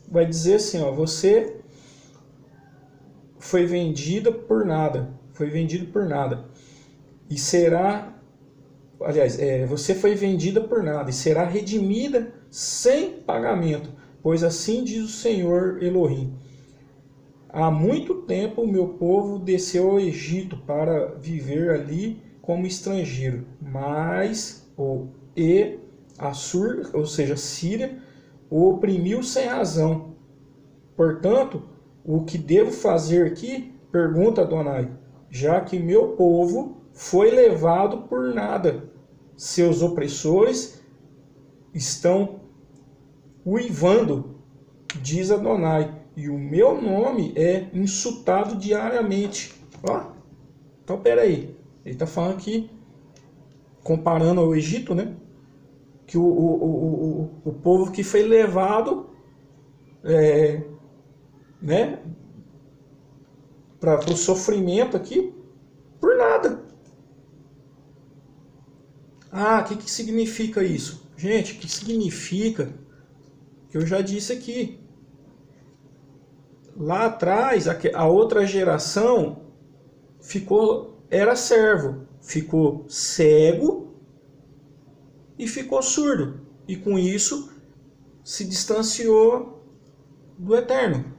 Vai dizer assim, ó, você foi vendida por nada, e será, aliás, você foi vendida por nada e será redimida sem pagamento, pois assim diz o Senhor Elohim. Há muito tempo o meu povo desceu ao Egito para viver ali como estrangeiro, mas Assur, ou seja, Síria, o oprimiu sem razão. Portanto, o que devo fazer aqui? Pergunta Adonai, já que meu povo foi levado por nada. Seus opressores estão uivando, diz Adonai, e o meu nome é insultado diariamente. Ó, então peraí, ele está falando aqui, comparando ao Egito, né? Que o povo que foi levado né, para o sofrimento aqui por nada. O que significa isso? Gente, o que significa? Que eu já disse aqui. Lá atrás, a outra geração era servo, ficou cego e ficou surdo. E com isso se distanciou do Eterno.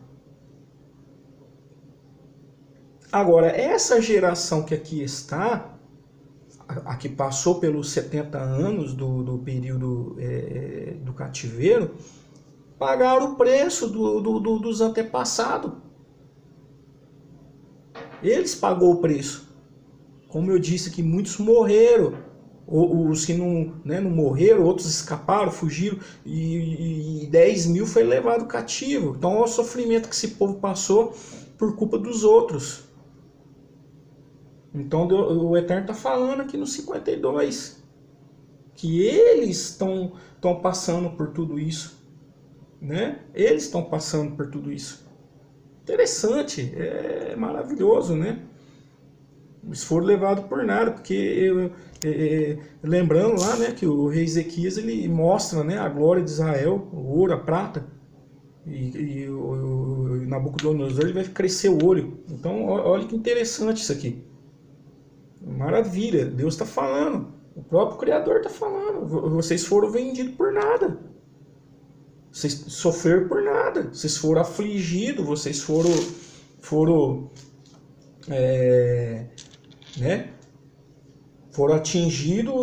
Agora, essa geração que aqui está, a que passou pelos 70 anos do período do cativeiro, pagaram o preço dos antepassados. Eles pagou o preço. Como eu disse que muitos morreram. Os que não morreram, outros escaparam, fugiram, e 10 mil foi levado cativo. Então olha o sofrimento que esse povo passou por culpa dos outros. Então o Eterno está falando aqui no 52 que eles estão passando por tudo isso, né? Eles estão passando por tudo isso. Interessante, é maravilhoso, né? Eles foram levados por nada, porque lembrando lá, né, que o rei Ezequias ele mostra, né, a glória de Israel, o ouro, a prata, e o Nabucodonosor ele vai crescer o olho. Então olha que interessante isso aqui. Maravilha, Deus está falando, o próprio Criador está falando. Vocês foram vendidos por nada, vocês sofreram por nada, vocês foram afligidos, vocês foram né? Foram atingidos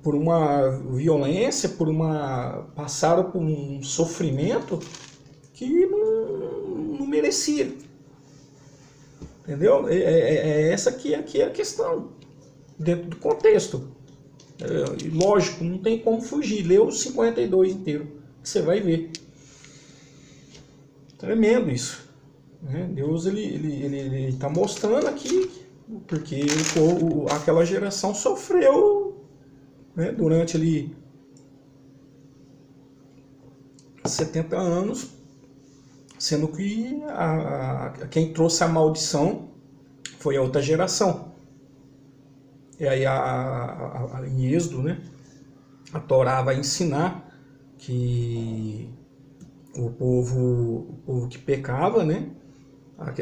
por uma violência, passaram por um sofrimento que não merecia. Entendeu? Essa aqui é a questão, dentro do contexto. Lógico, não tem como fugir. Lê os 52 inteiro, que você vai ver. Tremendo isso. Deus ele está mostrando aqui, porque aquela geração sofreu, né, durante ali 70 anos, sendo que quem trouxe a maldição foi a outra geração. E aí em Êxodo, né, a Torá vai ensinar que o povo que pecava, né,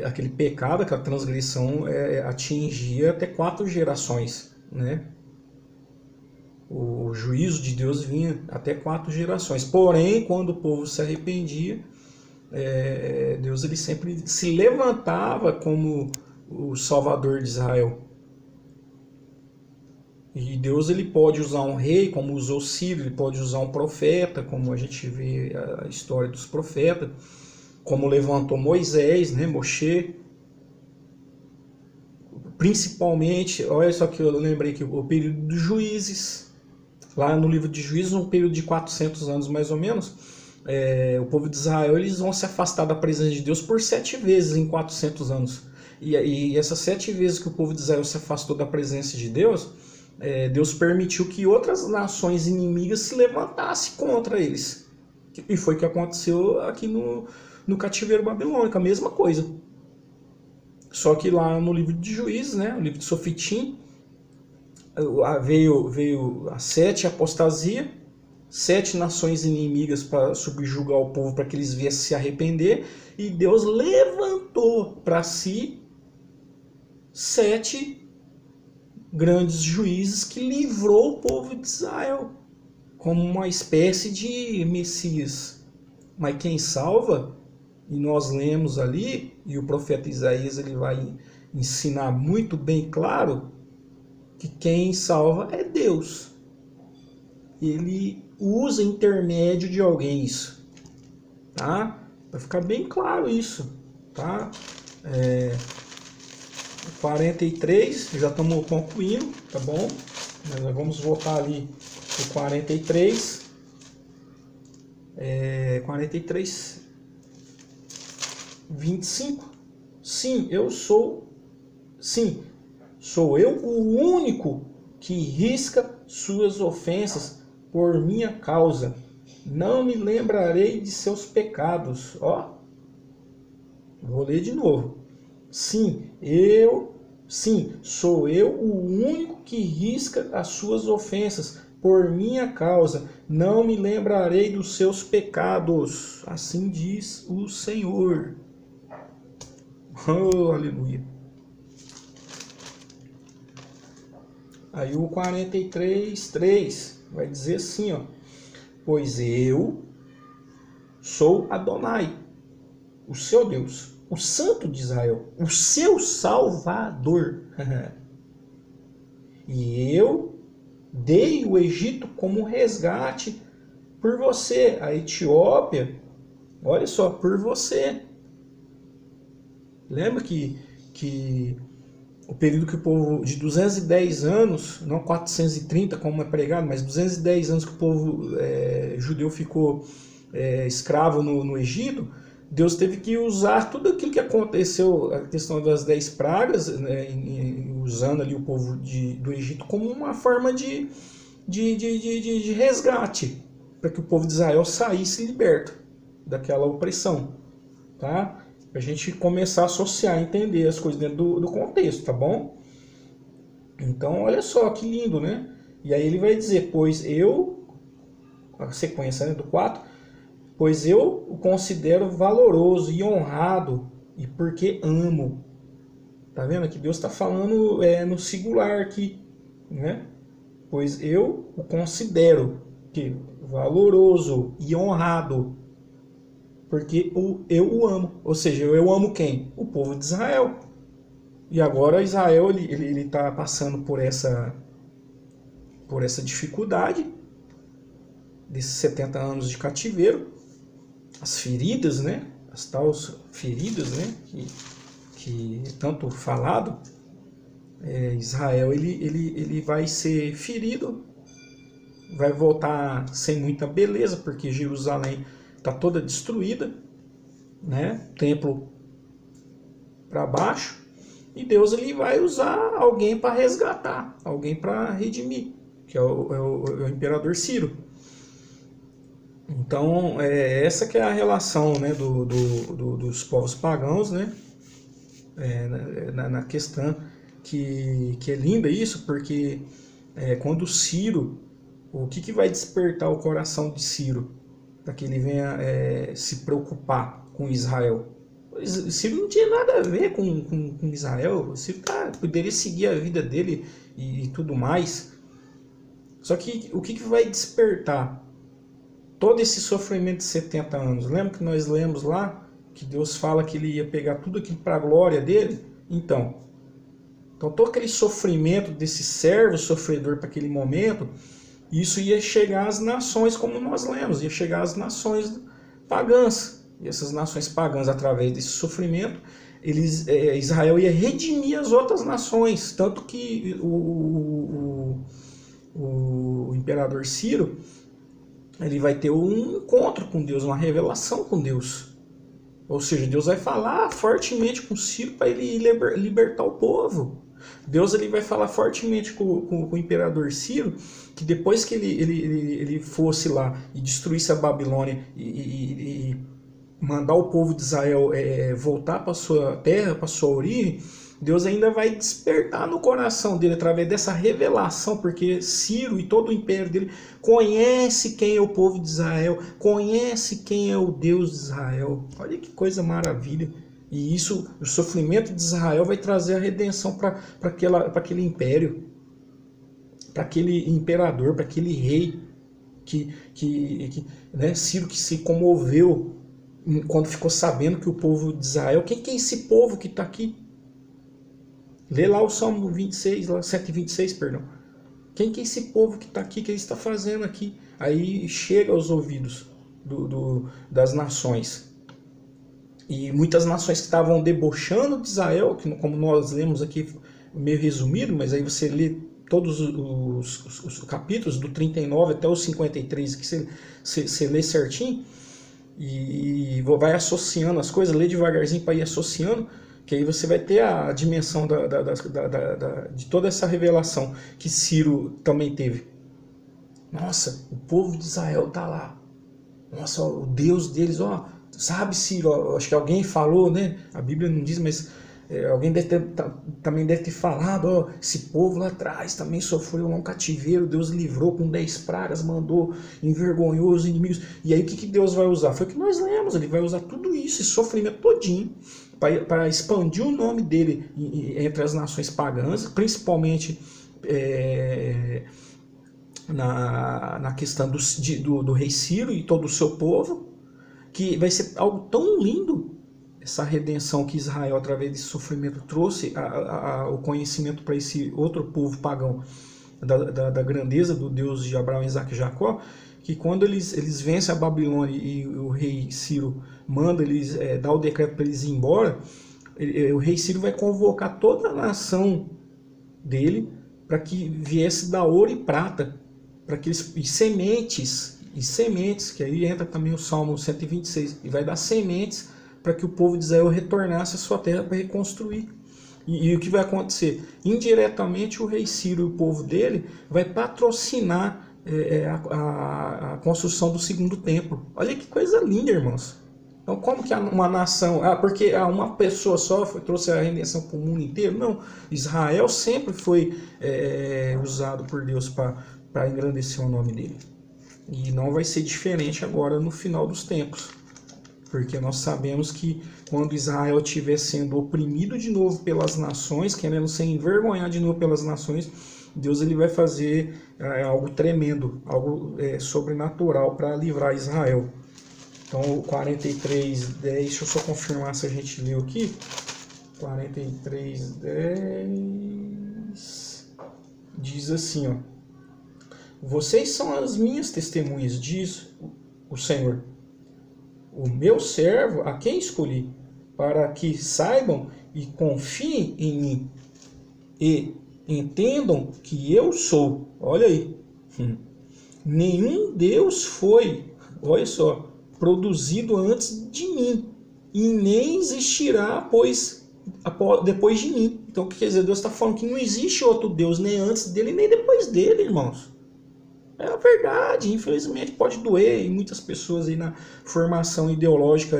aquele pecado, aquela transgressão atingia até 4 gerações, né? O juízo de Deus vinha até 4 gerações. Porém, quando o povo se arrependia, Deus ele sempre se levantava como o Salvador de Israel. E Deus ele pode usar um rei, como usou Ciro, ele pode usar um profeta, como a gente vê a história dos profetas, como levantou Moisés, né, Moshe. Principalmente, olha só que eu lembrei que o período dos juízes, lá no livro de Juízes, um período de 400 anos mais ou menos, o povo de Israel eles vão se afastar da presença de Deus por 7 vezes em 400 anos. E essas 7 vezes que o povo de Israel se afastou da presença de Deus, Deus permitiu que outras nações inimigas se levantassem contra eles. E foi o que aconteceu aqui no cativeiro babilônico, a mesma coisa. Só que lá no livro de Juízes, né, o livro de Sofitim, veio a 7 apostasia, 7 nações inimigas para subjugar o povo, para que eles viessem se arrepender, e Deus levantou para si 7 grandes juízes que livrou o povo de Israel como uma espécie de Messias. Mas quem salva, e nós lemos ali, e o profeta Isaías ele vai ensinar muito bem claro, que quem salva é Deus. Ele usa intermédio de alguém isso, tá? Vai ficar bem claro isso, tá? 43, já estamos concluindo, tá bom? Nós vamos voltar ali pro 43. 43, 25. Sim, sou eu o único que risca suas ofensas por minha causa. Não me lembrarei de seus pecados. Ó, vou ler de novo. Sim, sou eu o único que risca as suas ofensas por minha causa. Não me lembrarei dos seus pecados. Assim diz o Senhor. Oh, aleluia. Aí o 43:3 vai dizer assim, ó: pois eu sou Adonai, o seu Deus, o Santo de Israel, o seu Salvador. E eu dei o Egito como resgate por você. A Etiópia, olha só, por você. Lembra que o período que o povo, de 210 anos, não 430 como é pregado, mas 210 anos que o povo judeu ficou escravo no Egito, Deus teve que usar tudo aquilo que aconteceu, a questão das 10 pragas, né, usando ali o povo do Egito como uma forma de resgate, para que o povo de Israel saísse liberto daquela opressão, tá? Para a gente começar a associar, entender as coisas dentro do contexto, tá bom? Então, olha só que lindo, né? E aí ele vai dizer, pois eu, a sequência, né, do 4, pois eu o considero valoroso e honrado, e porque amo. Tá vendo que Deus está falando no singular aqui, né? Pois eu o considero valoroso e honrado, porque eu o amo. Ou seja, eu amo quem? O povo de Israel. E agora Israel ele está passando por essa dificuldade desses 70 anos de cativeiro, as feridas, né? As tais feridas, né? Que tanto falado, Israel ele vai ser ferido, vai voltar sem muita beleza, porque Jerusalém está toda destruída, né? Templo para baixo, e Deus ele vai usar alguém para resgatar, alguém para redimir, que é o imperador Ciro. Então, essa que é a relação, né, dos povos pagãos, né, na questão que é linda isso, porque quando Ciro, o que vai despertar o coração de Ciro para que ele venha se preocupar com Israel? Ciro não tinha nada a ver com Israel. Ciro poderia seguir a vida dele e tudo mais. Só que o que vai despertar todo esse sofrimento de 70 anos? Lembra que nós lemos lá que Deus fala que ele ia pegar tudo aquilo para a glória dele? Então todo aquele sofrimento desse servo sofredor para aquele momento, isso ia chegar às nações, como nós lemos, ia chegar às nações pagãs. E essas nações pagãs, através desse sofrimento, Israel ia redimir as outras nações. Tanto que o imperador Ciro, ele vai ter um encontro com Deus, uma revelação com Deus. Ou seja, Deus vai falar fortemente com Ciro para ele libertar o povo. Deus ele vai falar fortemente com o imperador Ciro, que depois que ele fosse lá e destruísse a Babilônia e mandar o povo de Israel voltar para sua terra, para sua origem, Deus ainda vai despertar no coração dele através dessa revelação, porque Ciro e todo o império dele conhece quem é o povo de Israel, conhece quem é o Deus de Israel. Olha que coisa maravilha. E isso, o sofrimento de Israel vai trazer a redenção para aquele império, para aquele imperador, para aquele rei né, Ciro que se comoveu quando ficou sabendo que o povo de Israel, quem que é esse povo que está aqui? Lê lá o Salmo 26, lá, 126, perdão. Quem que é esse povo que está aqui, que ele está fazendo aqui? Aí chega aos ouvidos das nações. E muitas nações que estavam debochando de Israel, que como nós lemos aqui, meio resumido, mas aí você lê todos os capítulos, do 39 até o 53, que você lê certinho, e vai associando as coisas, lê devagarzinho para ir associando, que aí você vai ter a dimensão de toda essa revelação que Ciro também teve. Nossa, o povo de Israel está lá. Nossa, o Deus deles, ó, sabe, Ciro, ó, acho que alguém falou, né? A Bíblia não diz, mas alguém também deve ter falado, ó, esse povo lá atrás também sofreu um cativeiro, Deus livrou com 10 pragas, mandou, envergonhou os inimigos. E aí o que Deus vai usar? Foi o que nós lemos, ele vai usar tudo isso, esse sofrimento todinho, para expandir o nome dele entre as nações pagãs, principalmente na questão do rei Ciro e todo o seu povo, que vai ser algo tão lindo, essa redenção que Israel, através desse sofrimento, trouxe o conhecimento para esse outro povo pagão da grandeza do Deus de Abraão, Isaac e Jacó, que quando eles vencem a Babilônia e o rei Ciro manda eles dar o decreto para eles ir embora, o rei Ciro vai convocar toda a nação dele para que viesse dar ouro e prata, para que eles, e sementes, que aí entra também o Salmo 126, e vai dar sementes para que o povo de Israel retornasse à sua terra para reconstruir. E o que vai acontecer? Indiretamente o rei Ciro e o povo dele vai patrocinar a construção do segundo templo. Olha que coisa linda, irmãos. Então como que uma nação... porque uma pessoa só trouxe a redenção para o mundo inteiro? Não. Israel sempre foi usado por Deus para engrandecer o nome dele. E não vai ser diferente agora no final dos tempos. Porque nós sabemos que quando Israel estiver sendo oprimido de novo pelas nações, querendo ser envergonhado de novo pelas nações, Deus ele vai fazer algo tremendo, algo sobrenatural para livrar Israel. Então, o 43:10, deixa eu só confirmar se a gente leu aqui. 43:10 diz assim, ó: vocês são as minhas testemunhas, diz o Senhor, o meu servo, a quem escolhi, para que saibam e confiem em mim, e entendam que eu sou. Olha aí. Nenhum Deus foi, olha só, produzido antes de mim, e nem existirá depois de mim. Então, o que quer dizer? Deus está falando que não existe outro Deus, nem antes dele, nem depois dele, irmãos. É a verdade, infelizmente pode doer em muitas pessoas aí na formação ideológica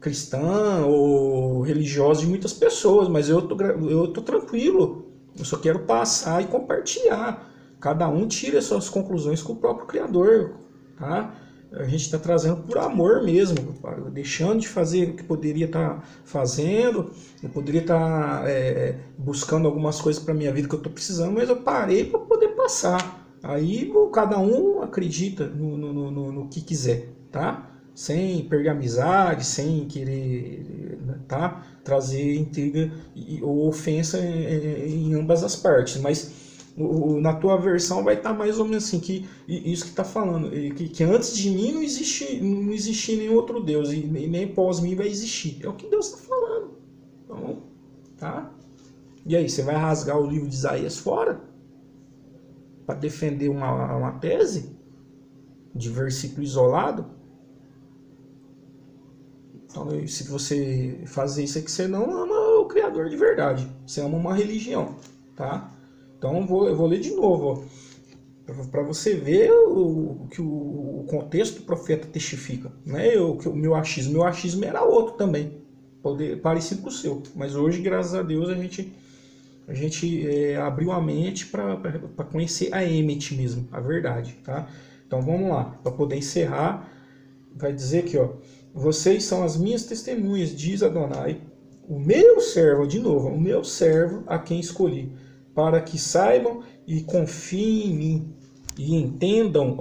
cristã ou religiosa de muitas pessoas, mas eu tô tranquilo, eu só quero passar e compartilhar. Cada um tira as suas conclusões com o próprio Criador, tá? A gente está trazendo por amor mesmo, deixando de fazer o que poderia estar fazendo, eu poderia estar buscando algumas coisas para minha vida que eu estou precisando, mas eu parei para poder passar. Aí cada um acredita no que quiser, tá? Sem perder amizade, sem querer, tá? Trazer intriga ou ofensa em ambas as partes. Mas na tua versão vai estar mais ou menos assim, que isso que está falando, que antes de mim não existia nenhum outro Deus, e nem pós mim vai existir. É o que Deus está falando. Então, tá? E aí, você vai rasgar o livro de Isaías fora? Para defender uma tese de versículo isolado? Então, se você fazer isso, é que você não ama o Criador de verdade, você ama uma religião, tá? Então eu vou ler de novo, para você ver o que o contexto do profeta testifica, né? O meu achismo era outro também, parecido com o seu, mas hoje, graças a Deus, a gente abriu a mente para conhecer a Emet mesmo, a verdade, tá? Então vamos lá, para poder encerrar, vai dizer aqui, ó: vocês são as minhas testemunhas, diz Adonai, o meu servo, de novo, o meu servo a quem escolhi, para que saibam e confiem em mim, e entendam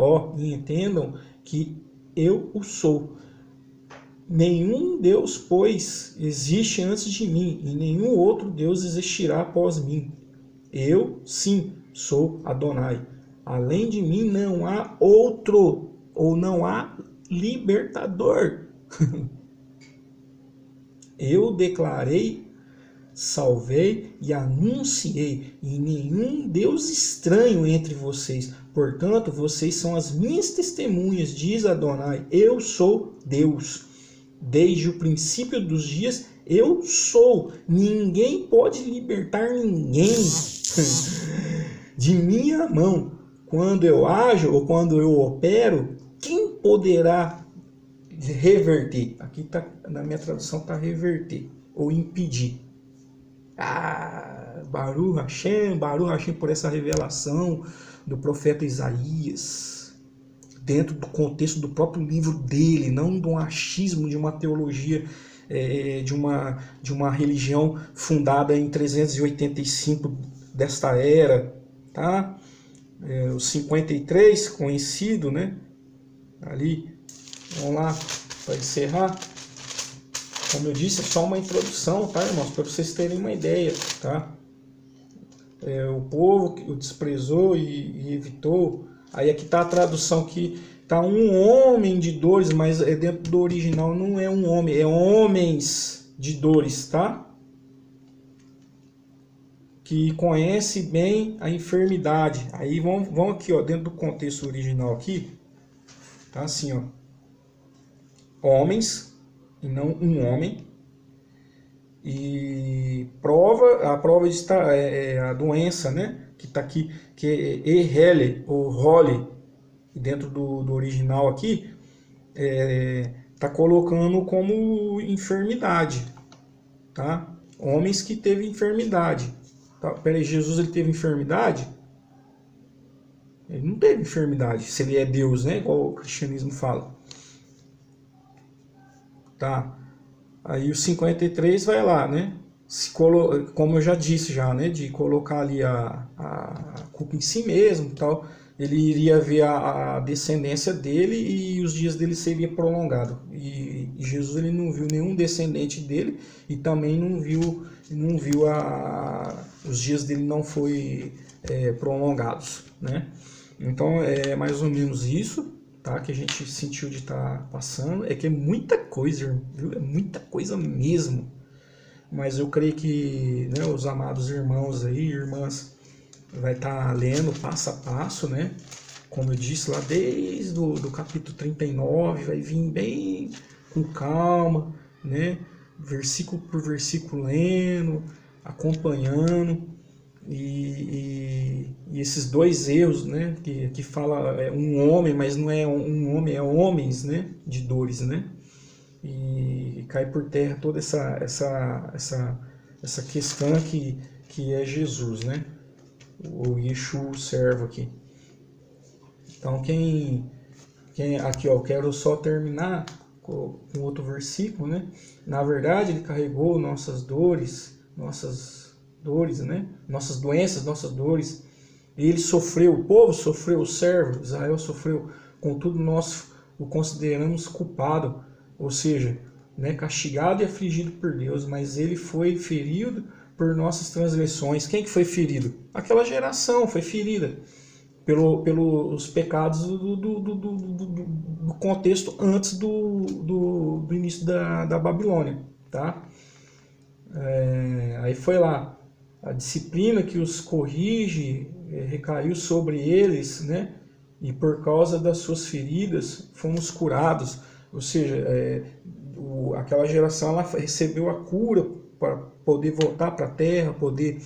que eu o sou. Nenhum Deus, pois, existe antes de mim, e nenhum outro Deus existirá após mim. Eu, sim, sou Adonai. Além de mim não há outro, ou não há libertador. Eu declarei, salvei e anunciei, e nenhum Deus estranho entre vocês. Portanto, vocês são as minhas testemunhas, diz Adonai. Eu sou Deus. Desde o princípio dos dias, eu sou. Ninguém pode libertar ninguém de minha mão. Quando eu ajo ou quando eu opero, quem poderá reverter? Aqui tá, na minha tradução está reverter ou impedir. Baruch Hashem por essa revelação do profeta Isaías, dentro do contexto do próprio livro dele, não de um achismo, de uma teologia, de uma religião fundada em 385 desta era, tá? O 53, conhecido, né? Ali, vamos lá, para encerrar. Como eu disse, é só uma introdução, tá, irmãos? Para vocês terem uma ideia, tá? O povo que o desprezou e evitou. Aí aqui está a tradução que tá um homem de dores, mas dentro do original não é um homem, é homens de dores, tá? Que conhece bem a enfermidade. Aí vão aqui, ó, dentro do contexto original aqui, tá assim, ó. Homens, e não um homem. E a prova está a doença, né? Que está aqui, que é Ehele ou Role, dentro do original aqui, tá colocando como enfermidade, tá? Homens que teve enfermidade. Tá? Peraí, Jesus ele teve enfermidade? Ele não teve enfermidade, se ele é Deus, né? Igual o cristianismo fala. Tá? Aí o 53 vai lá, né? Como eu já disse já, né? De colocar ali a culpa em si mesmo e tal. Ele iria ver a descendência dele e os dias dele seriam prolongados. E Jesus ele não viu nenhum descendente dele e também não viu os dias dele não foi prolongados, né? Então é mais ou menos isso, tá? Que a gente sentiu de estar passando. É que é muita coisa, viu? É muita coisa mesmo. Mas eu creio que, né, os amados irmãos aí, irmãs, vai estar lendo passo a passo, né? Como eu disse lá, desde do capítulo 39, vai vir bem com calma, né? Versículo por versículo lendo, acompanhando. E esses dois erros, né? Que fala um homem, mas não é um homem, é homens, né? De dores, né? E cai por terra toda essa questão que é Jesus, né? O Yeshua, o servo aqui. Então quem aqui, ó, eu quero só terminar com outro versículo, né? Na verdade, ele carregou nossas dores, né? Nossas doenças, nossas dores. Ele sofreu, o povo sofreu, o servo, Israel sofreu. Contudo, nós o consideramos culpado, ou seja, né, castigado e afligido por Deus, mas ele foi ferido por nossas transgressões. Quem que foi ferido? Aquela geração foi ferida pelos pecados do contexto antes do início da Babilônia, tá? Aí foi lá, a disciplina que os corrige recaiu sobre eles, né? E por causa das suas feridas fomos curados. Ou seja, aquela geração ela recebeu a cura para poder voltar para a terra, poder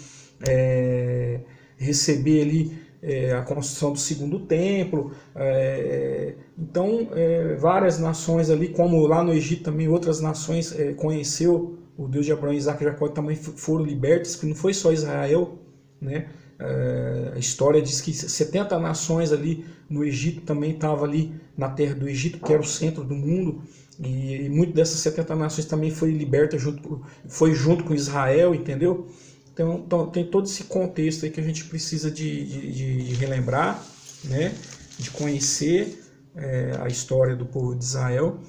receber ali a construção do segundo templo. Então, várias nações ali, como lá no Egito também, outras nações conheceu o Deus de Abraão, Isaac e Jacó, também foram libertos, que não foi só Israel, né? A história diz que 70 nações ali no Egito também estavam ali na terra do Egito, que era o centro do mundo, e muitas dessas 70 nações também foi liberta junto com Israel, entendeu? Então tem todo esse contexto aí que a gente precisa de relembrar, né? De conhecer a história do povo de Israel,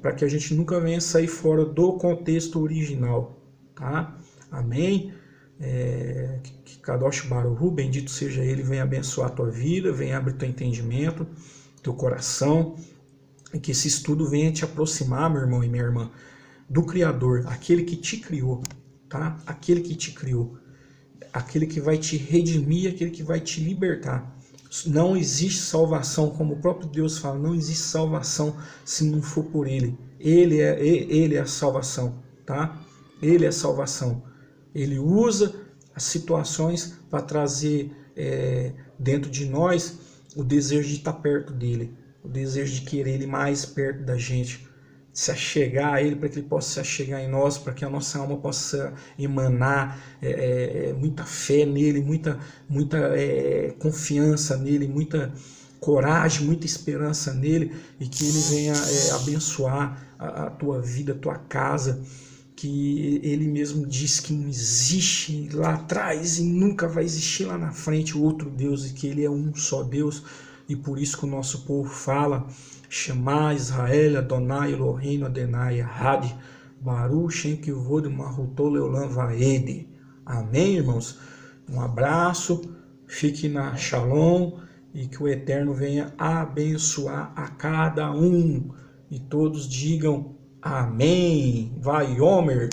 para que a gente nunca venha sair fora do contexto original, tá? Amém? Que Kadosh Baruch, bendito seja ele, venha abençoar a tua vida, venha abrir teu entendimento, teu coração, e que esse estudo venha te aproximar, meu irmão e minha irmã, do Criador, aquele que te criou, tá? Aquele que te criou, aquele que vai te redimir, aquele que vai te libertar. Não existe salvação, como o próprio Deus fala, não existe salvação se não for por Ele. Ele é a salvação, tá? Ele é a salvação. Ele usa as situações para trazer dentro de nós o desejo de estar perto dele, o desejo de querer ele mais perto da gente, se achegar a ele para que ele possa se achegar em nós, para que a nossa alma possa emanar muita fé nele, muita confiança nele, muita coragem, muita esperança nele, e que ele venha abençoar a tua vida, a tua casa, que ele mesmo diz que não existe lá atrás e nunca vai existir lá na frente o outro Deus, e que ele é um só Deus. E por isso que o nosso povo fala: Shema Israel, Adonai Elohim Adonai Ahad. Baruch Shem Kivod Mahutol Leolam Vaed. Amém, irmãos? Um abraço, fique na Shalom e que o Eterno venha abençoar a cada um. E todos digam amém. Vai, Homer!